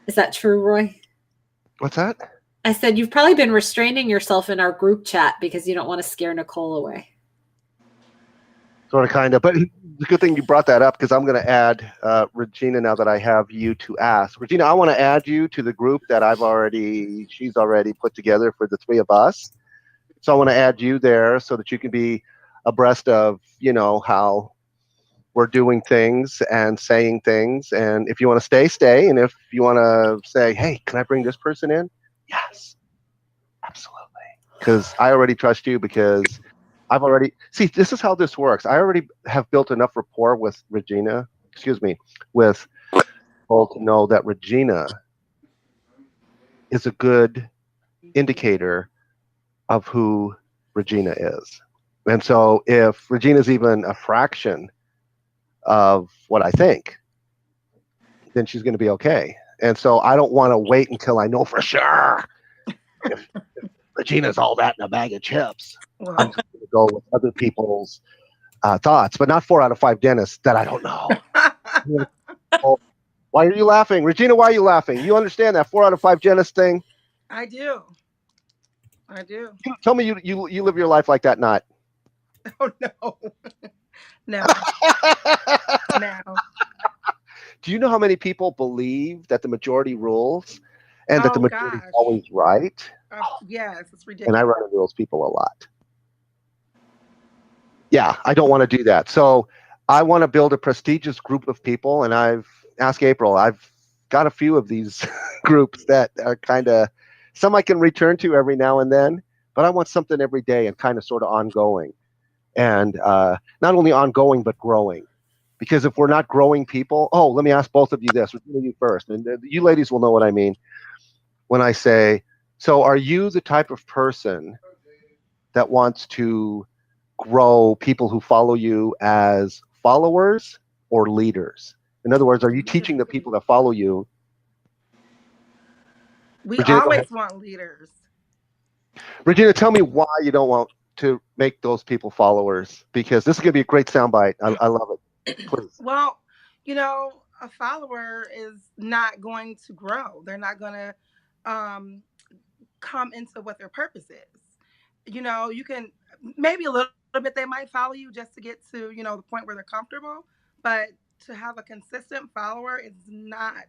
Is that true, Roy? What's that? I said you've probably been restraining yourself in our group chat because you don't want to scare Nichole away. Sort of, kind of. But it's a good thing you brought that up because I'm going to add Regina now that I have you to ask. Regina, I want to add you to the group that she's already put together for the 3 of us. So I want to add you there so that you can be abreast of, how we're doing things and saying things. And if you want to stay. And if you want to say, hey, can I bring this person in? Yes, absolutely. Because I already trust you because this is how this works. I already have built enough rapport with with Paul to know that Regina is a good indicator of who Regina is. And so if Regina's even a fraction of what I think, then she's going to be okay. And so I don't want to wait until I know for sure if Regina's all that in a bag of chips. Well, I'm just going to go with other people's thoughts, but not 4 out of 5 dentists that I don't know. Why are you laughing? Regina, why are you laughing? You understand that 4 out of 5 dentist thing? I do. Tell me you live your life like that, not. Oh, no. No. Do you know how many people believe that the majority rules and that the majority is always right? Yes, it's ridiculous. And I run into those people a lot. Yeah, I don't want to do that. So I want to build a prestigious group of people, and I've asked April. I've got a few of these groups that are kind of, some I can return to every now and then, but I want something every day and kind of sort of ongoing. And not only ongoing, but growing. Because if we're not growing people, let me ask both of you this. Regina, you first, and you ladies will know what I mean when I say, so are you the type of person that wants to grow people who follow you as followers or leaders? In other words, are you teaching the people that follow you? We Regina, go ahead. always want leaders. Regina, tell me why you don't want to make those people followers, because this is going to be a great soundbite. I love it. Please. Well, you know, a follower is not going to grow. They're not going to come into what their purpose is. You know, you can maybe a little bit they might follow you just to get to, you know, the point where they're comfortable, but to have a consistent follower is not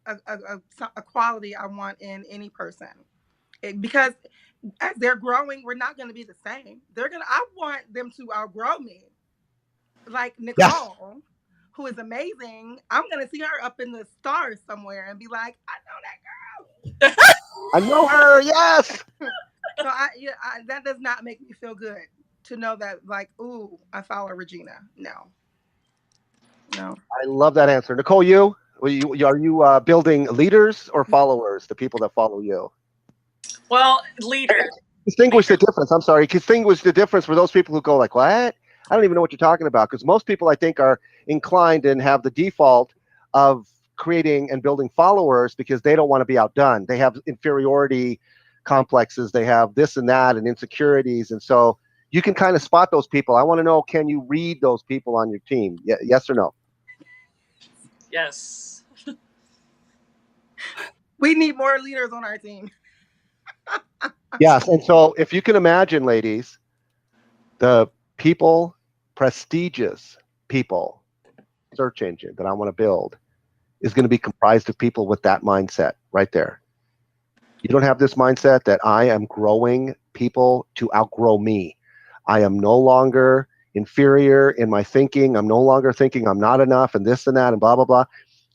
a quality I want in any person. Because as they're growing, we're not going to be the same. I want them to outgrow me. Like Nichole, who is amazing. I'm going to see her up in the stars somewhere and be like, I know that girl. I know her. Yes. So that does not make me feel good to know that, like, ooh, I follow Regina. No. I love that answer. Nichole, you? Are you building leaders or followers, the people that follow you? Well, leaders. Distinguish the difference. I'm sorry. Distinguish the difference for those people who go like, what? I don't even know what you're talking about. Because most people, I think, are inclined and have the default of creating and building followers because they don't want to be outdone. They have inferiority complexes. They have this and that and insecurities. And so you can kind of spot those people. I want to know, can you read those people on your team? Yes or no? Yes. We need more leaders on our team. Yes. And so if you can imagine, ladies, the people, prestigious people, search engine that I want to build is going to be comprised of people with that mindset right there. You don't have this mindset that I am growing people to outgrow me. I am no longer inferior in my thinking. I'm no longer thinking I'm not enough and this and that and blah, blah, blah.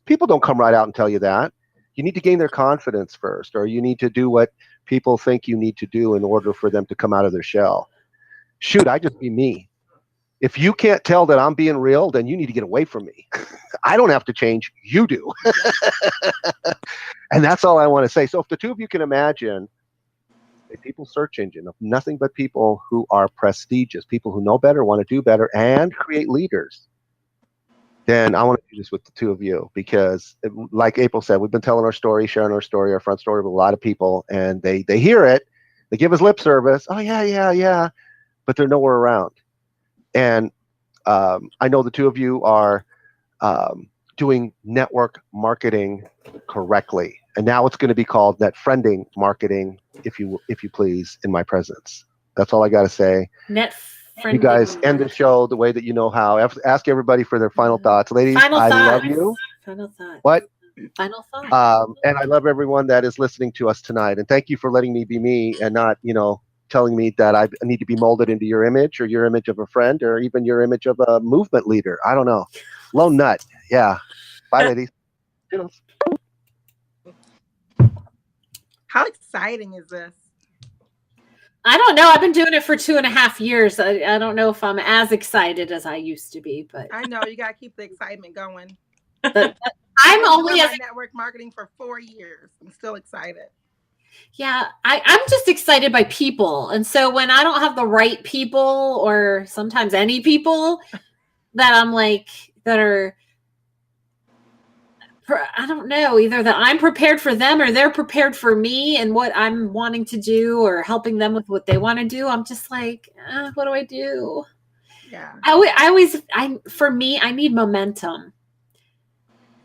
People don't come right out and tell you that. You need to gain their confidence first, or you need to do what people think you need to do in order for them to come out of their shell. Shoot, I just be me. If you can't tell that I'm being real, then you need to get away from me. I don't have to change. You do. And that's all I want to say. So if the two of you can imagine a people search engine of nothing but people who are prestigious, people who know better, want to do better, and create leaders, then I want to do this with the two of you, because like April said, we've been telling our story, sharing our story, our front story with a lot of people, and they hear it. They give us lip service. Oh, yeah. But they're nowhere around. And I know the two of you are doing network marketing correctly. And now it's going to be called net friending marketing, if you please, in my presence. That's all I got to say. Net friending. You guys end the show the way that you know how. Ask everybody for their final thoughts. Ladies, I love you. Final thoughts. What? Final thoughts. And I love everyone that is listening to us tonight. And thank you for letting me be me and not, telling me that I need to be molded into your image or your image of a friend or even your image of a movement leader. I don't know. Lone nut. Yeah. Bye, ladies. How exciting is this? I don't know. I've been doing it for 2.5 years. I don't know if I'm as excited as I used to be, but I know you got to keep the excitement going. I'm only at network marketing for 4 years. I'm still excited. Yeah, I'm just excited by people. And so when I don't have the right people, or sometimes any people that I'm like, that are, I don't know, either that I'm prepared for them or they're prepared for me and what I'm wanting to do or helping them with what they want to do, I'm just like, what do I do? Yeah. For me, I need momentum.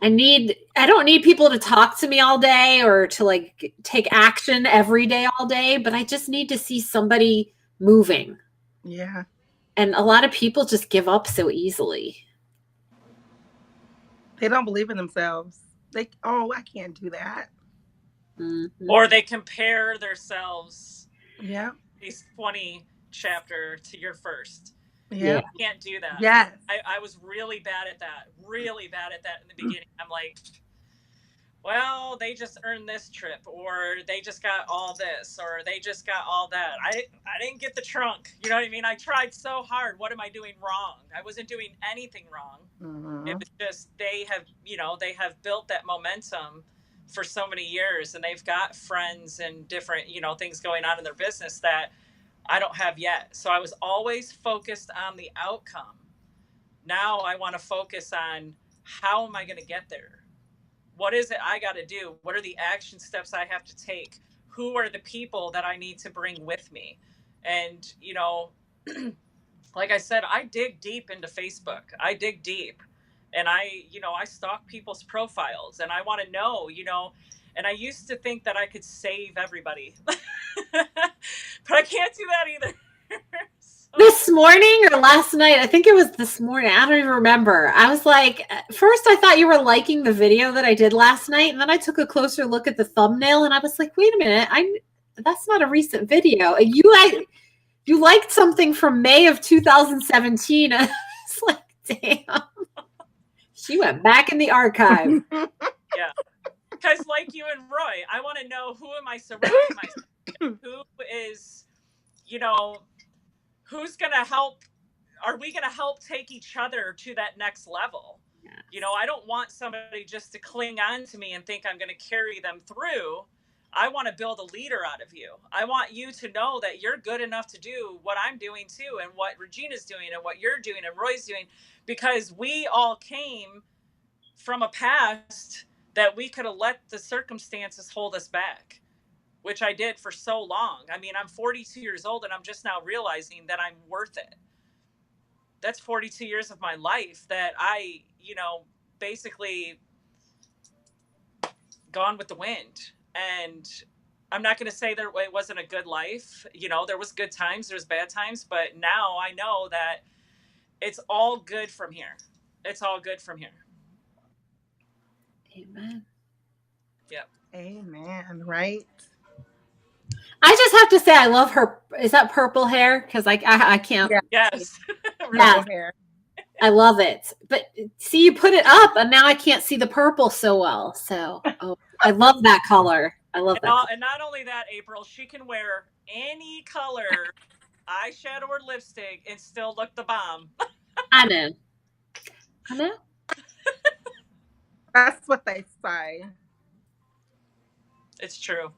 I don't need people to talk to me all day or to like take action every day all day, but I just need to see somebody moving. Yeah. And a lot of people just give up so easily. They don't believe in themselves. I can't do that. Mm-hmm. Or they compare themselves. Yeah. These 20 chapter to your first. Yeah. You can't do that. Yes. I was really bad at that. Really bad at that in the beginning. I'm like, well, they just earned this trip, or they just got all this, or they just got all that. I didn't get the trunk. You know what I mean? I tried so hard. What am I doing wrong? I wasn't doing anything wrong. It was just they have, they have built that momentum for so many years, and they've got friends and different, things going on in their business that I don't have yet. So I was always focused on the outcome. Now I want to focus on how am I going to get there? What is it I got to do? What are the action steps I have to take? Who are the people that I need to bring with me? And, like I said, I dig deep into Facebook. I dig deep, and I stalk people's profiles, and I want to know, and I used to think that I could save everybody, but I can't do that either. This morning or last night, I think it was this morning. I don't even remember. I was like, first I thought you were liking the video that I did last night, and then I took a closer look at the thumbnail, and I was like, wait a minute, that's not a recent video. And you liked something from May of 2017. And I was like, damn. She went back in the archive. Yeah. Because like you and Roy, I want to know, who am I surrounding myself with? Who is, who's going to help? Are we going to help take each other to that next level? Yeah. I don't want somebody just to cling on to me and think I'm going to carry them through. I want to build a leader out of you. I want you to know that you're good enough to do what I'm doing too, and what Regina's doing, and what you're doing, and Roy's doing, because we all came from a past that we could have let the circumstances hold us back, which I did for so long. I mean, I'm 42 years old, and I'm just now realizing that I'm worth it. That's 42 years of my life that I, basically gone with the wind. And I'm not going to say that it wasn't a good life. There was good times, there's bad times, but now I know that it's all good from here. It's all good from here. Amen. Yep. Amen. Right. I just have to say, I love her. Is that purple hair? Because I can't. Yeah. Yes. Yeah. Hair. I love it. But see, you put it up, and now I can't see the purple so well. So I love that color. I love that. And not only that, April, she can wear any color eyeshadow or lipstick and still look the bomb. I know. I know. That's what they say. It's true.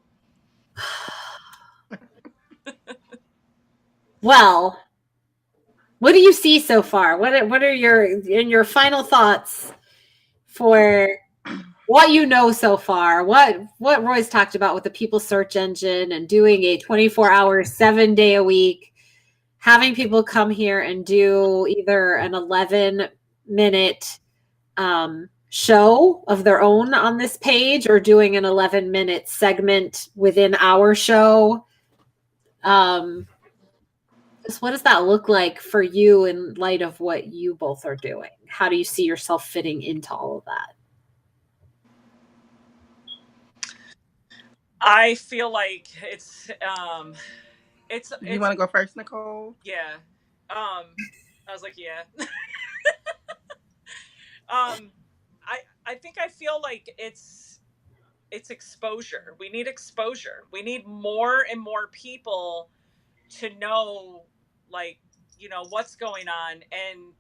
Well, what do you see so far? What are your final thoughts for what you know so far? What Roy's talked about with the people search engine and doing a 24-hour, 7-day a week, having people come here and do either an 11-minute show of their own on this page, or doing an 11-minute segment within our show. What does that look like for you in light of what you both are doing? How do you see yourself fitting into all of that? I feel like it's you want to go first, Nichole? Yeah. I was like, yeah. I think I feel like it's exposure. We need exposure. We need more and more people to know, like, what's going on, and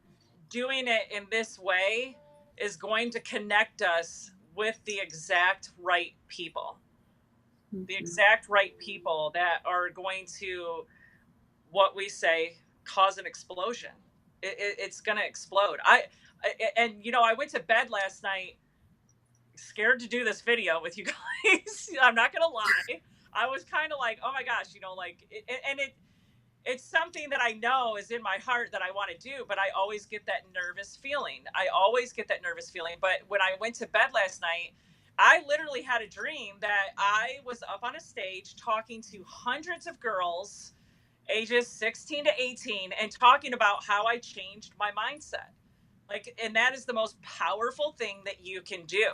doing it in this way is going to connect us with the exact right people. Mm-hmm. The exact right people that are going to, what we say, cause an explosion. It's going to explode. I went to bed last night scared to do this video with you guys. I'm not going to lie. I was kind of like, oh my gosh, it's something that I know is in my heart that I want to do, but I always get that nervous feeling. But when I went to bed last night, I literally had a dream that I was up on a stage talking to hundreds of girls ages 16 to 18 and talking about how I changed my mindset. And that is the most powerful thing that you can do.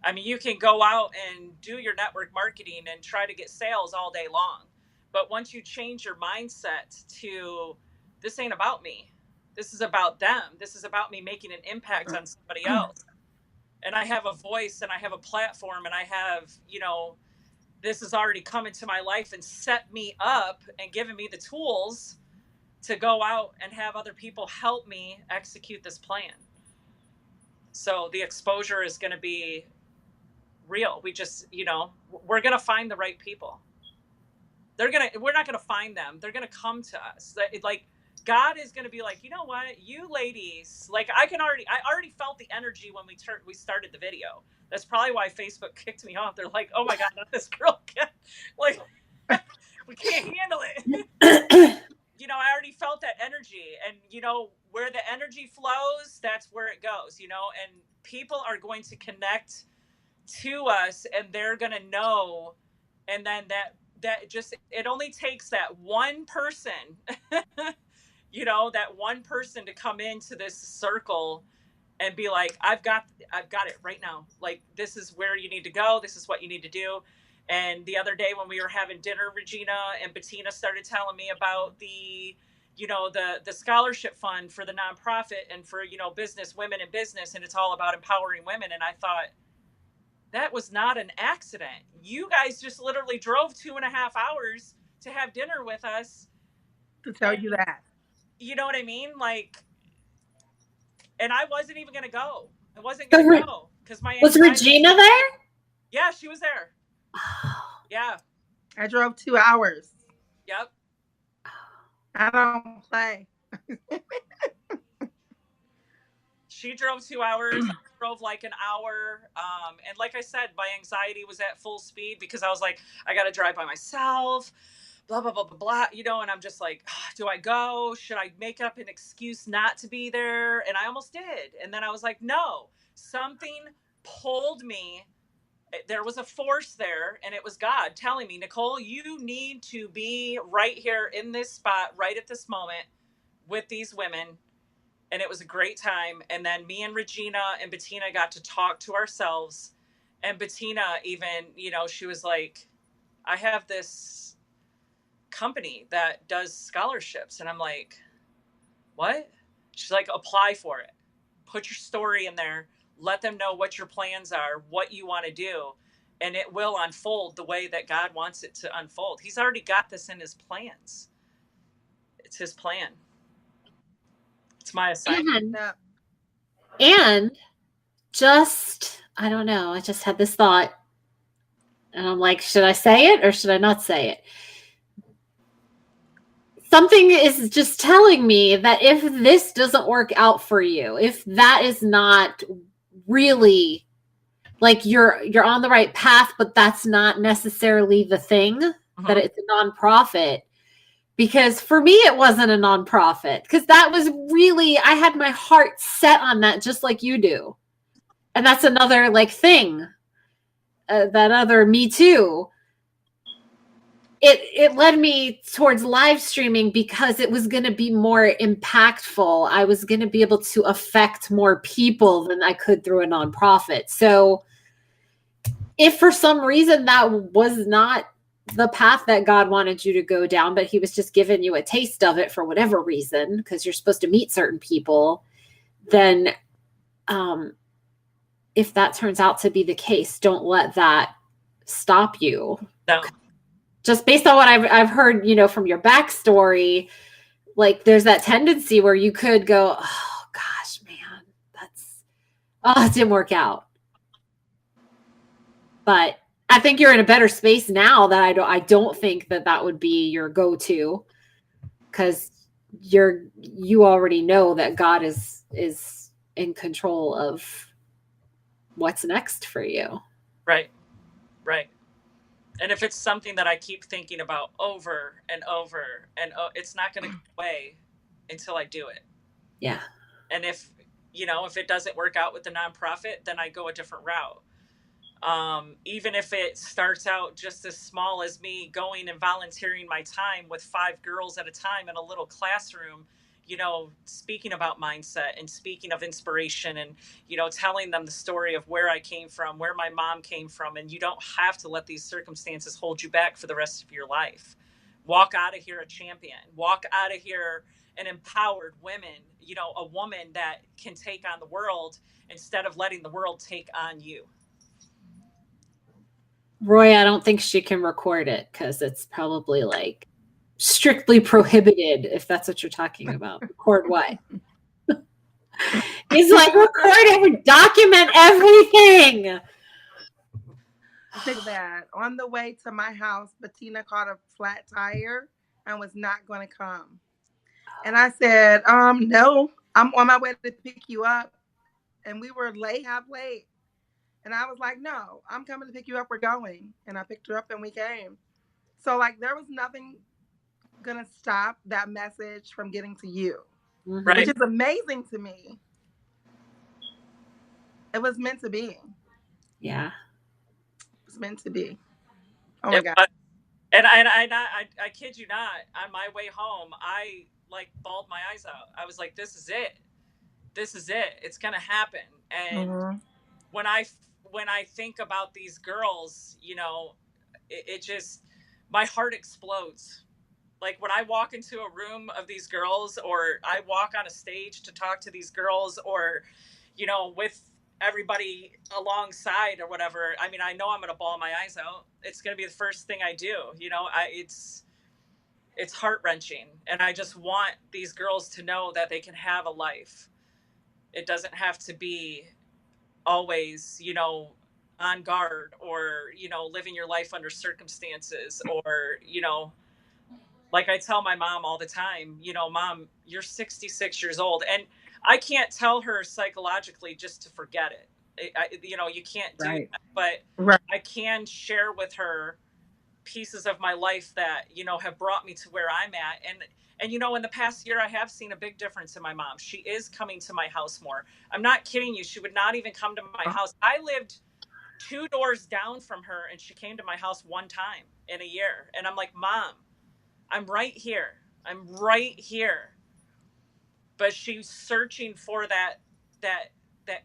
I mean, you can go out and do your network marketing and try to get sales all day long. But once you change your mindset to, this ain't about me, this is about them, this is about me making an impact on somebody else, and I have a voice and I have a platform and I have, you know, this has already come into my life and set me up and given me the tools to go out and have other people help me execute this plan. So the exposure is going to be real. We just, you know, we're going to find the right people. We're not going to find them. They're going to come to us. Like, God is going to be like, you know what, you ladies, like I already felt the energy when we started the video. That's probably why Facebook kicked me off. They're like, oh my God, not this girl. Like, we can't handle it. You know, I already felt that energy, and you know, where the energy flows, that's where it goes, you know, and people are going to connect to us and they're going to know. And then that just, it only takes that one person, you know, that one person to come into this circle and be like, I've got it right now. Like, this is where you need to go. This is what you need to do. And the other day when we were having dinner, Regina and Bettina started telling me about the, you know, the scholarship fund for the nonprofit and for, you know, business, women in business. And it's all about empowering women. And I thought, that was not an accident. You guys just literally drove 2.5 hours to have dinner with us. To tell you that. You know what I mean? Like, and I wasn't even going to go. I wasn't going to go because my was Regina there? Yeah, she was there. Yeah. I drove 2 hours. Yep. I don't play. She drove 2 hours. I drove like an hour. And like I said, my anxiety was at full speed because I was like, I got to drive by myself, blah, blah, blah, blah, blah, you know, and I'm just like, do I go? Should I make up an excuse not to be there? And I almost did. And then I was like, no, something pulled me. There was a force there, and it was God telling me, Nichole, you need to be right here in this spot, right at this moment with these women. And it was a great time. And then me and Regina and Bettina got to talk to ourselves. And Bettina even, you know, she was like, I have this company that does scholarships. And I'm like, what? She's like, apply for it. Put your story in there. Let them know what your plans are, what you want to do. And it will unfold the way that God wants it to unfold. He's already got this in his plans. It's his plan. It's my assignment. And just, I don't know, I just had this thought. And I'm like, should I say it or should I not say it? Something is just telling me that if this doesn't work out for you, if that is not really like you're on the right path, but that's not necessarily the thing, that it's a nonprofit. Because for me, it wasn't a nonprofit, because that was really, I had my heart set on that just like you do. And that's another like thing, that other Me Too. It led me towards live streaming because it was going to be more impactful. I was going to be able to affect more people than I could through a nonprofit. So if for some reason that was not the path that God wanted you to go down, but he was just giving you a taste of it for whatever reason, because you're supposed to meet certain people, then if that turns out to be the case, don't let that stop you. No. Just based on what I've heard, you know, from your backstory, like there's that tendency where you could go, oh gosh, man, it didn't work out. But I think you're in a better space now that I don't think that would be your go-to, because you already know that God is in control of what's next for you. Right. And if it's something that I keep thinking about over and over, and it's not going to go away until I do it. Yeah. And if it doesn't work out with the nonprofit, then I go a different route. Even if it starts out just as small as me going and volunteering my time with 5 girls at a time in a little classroom, you know, speaking about mindset and speaking of inspiration and, you know, telling them the story of where I came from, where my mom came from. And you don't have to let these circumstances hold you back for the rest of your life. Walk out of here a champion. Walk out of here and empowered women, you know, a woman that can take on the world instead of letting the world take on you. Roy, I don't think she can record it because it's probably like strictly prohibited, if that's what you're talking about. Record what? He's like, record document everything. That on the way to my house, Bettina caught a flat tire and was not going to come. And I said, no, I'm on my way to pick you up. And we were half late. And I was like, no, I'm coming to pick you up. We're going. And I picked her up and we came. So like there was nothing going to stop that message from getting to you, Right. which is amazing to me. It was meant to be. Yeah. It was meant to be. Oh my God. And I kid you not, on my way home, I like bawled my eyes out. I was like, this is it. This is it. It's going to happen. And when I think about these girls, you know, it just, my heart explodes. Like when I walk into a room of these girls, or I walk on a stage to talk to these girls, or, you know, with everybody alongside or whatever, I mean, I know I'm going to bawl my eyes out. It's going to be the first thing I do. You know, it's heart-wrenching. And I just want these girls to know that they can have a life. It doesn't have to be always, you know, on guard, or, you know, living your life under circumstances, or, you know, like I tell my mom all the time, you know, Mom, you're 66 years old. And I can't tell her psychologically just to forget it. You know, you can't do that. But I can share with her pieces of my life that, you know, have brought me to where I'm at. And, you know, in the past year, I have seen a big difference in my mom. She is coming to my house more. I'm not kidding you. She would not even come to my house. I lived 2 doors down from her, and she came to my house one time in a year. And I'm like, Mom, I'm right here. I'm right here. But she's searching for that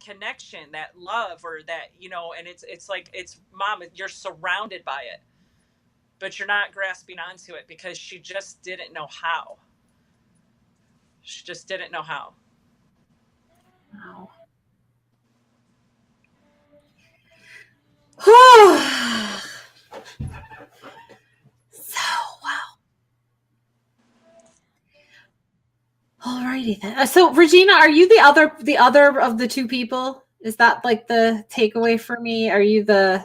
connection, that love, or that, you know, and it's like, it's, Mom, you're surrounded by it, but you're not grasping onto it because she just didn't know how. She just didn't know how. Wow. So, wow. Alrighty then. So, Regina, are you the other of the 2 people? Is that like the takeaway for me? Are you the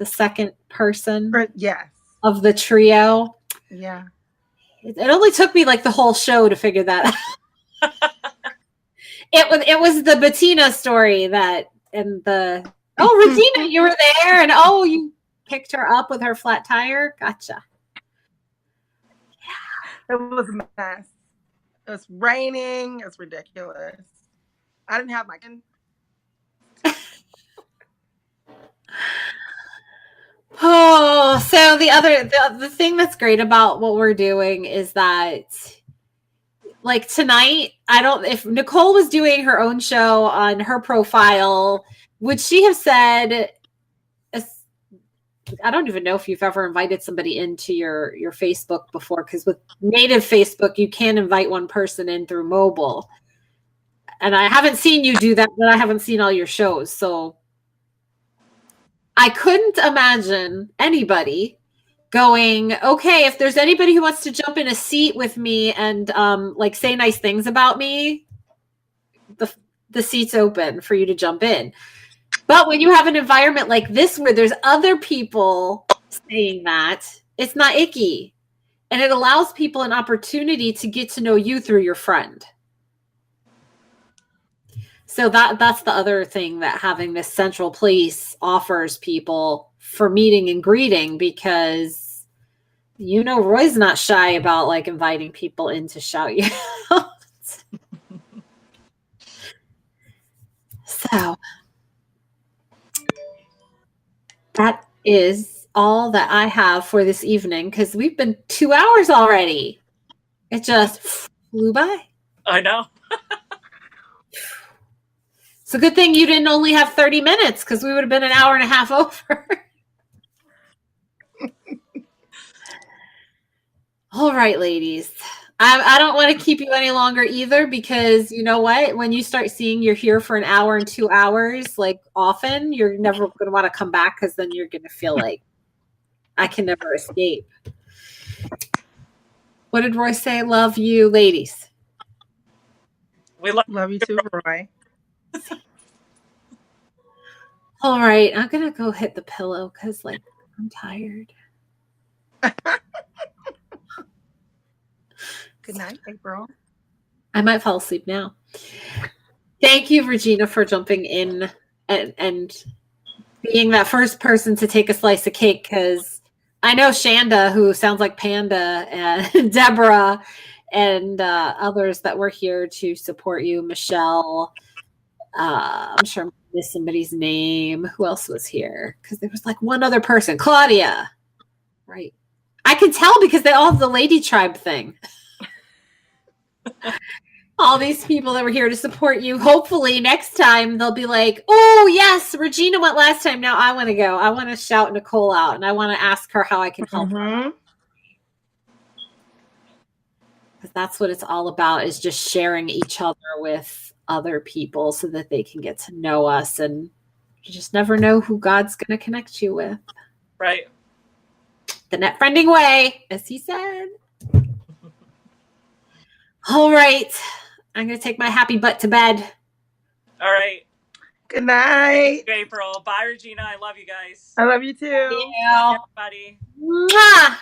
second person? Yes. Of the trio? Yeah. It only took me like the whole show to figure that out. It was the Bettina story that, and the, oh, Regina, you were there, and oh, you picked her up with her flat tire. Gotcha. Yeah. It was a mess. It was raining. It's ridiculous. I didn't have my. Oh, so the thing that's great about what we're doing is that, like tonight, if Nichole was doing her own show on her profile, would she have said, I don't even know if you've ever invited somebody into your Facebook before, because with native Facebook, you can invite one person in through mobile. And I haven't seen you do that, but I haven't seen all your shows. So I couldn't imagine anybody going, okay, if there's anybody who wants to jump in a seat with me and like say nice things about me, the seat's open for you to jump in. But when you have an environment like this where there's other people saying that, it's not icky. And it allows people an opportunity to get to know you through your friend. So that's the other thing that having this central place offers people for meeting and greeting, because, you know, Roy's not shy about like inviting people in to shout you out. So that is all that I have for this evening, because we've been 2 hours already. It just flew by. I know. It's a good thing you didn't only have 30 minutes, because we would have been an hour and a half over. All right, ladies. I don't want to keep you any longer either, because you know what? When you start seeing you're here for an hour and 2 hours, like often, you're never going to want to come back, because then you're going to feel like I can never escape. What did Roy say? Love you, ladies. We love Love you too, Roy. All right, I'm going to go hit the pillow because, like, I'm tired. Good night, April. I might fall asleep now. Thank you, Regina, for jumping in and being that first person to take a slice of cake, because I know Shanda, who sounds like Panda, and Deborah, and others that were here to support you. Michelle, I'm sure I missed somebody's name. Who else was here? Because there was like one other person. Claudia. Right. I can tell because they all have the Lady Tribe thing. All these people that were here to support you. Hopefully next time they'll be like, oh, yes, Regina went last time. Now I want to go. I want to shout Nichole out, and I want to ask her how I can help her. Because that's what it's all about, is just sharing each other with other people so that they can get to know us. And you just never know who God's going to connect you with. Right. The net friending way, as he said. All right. I'm going to take my happy butt to bed. All right. Good night. April. Bye, Regina. I love you guys. I love you too. Yeah. Everybody. Mwah!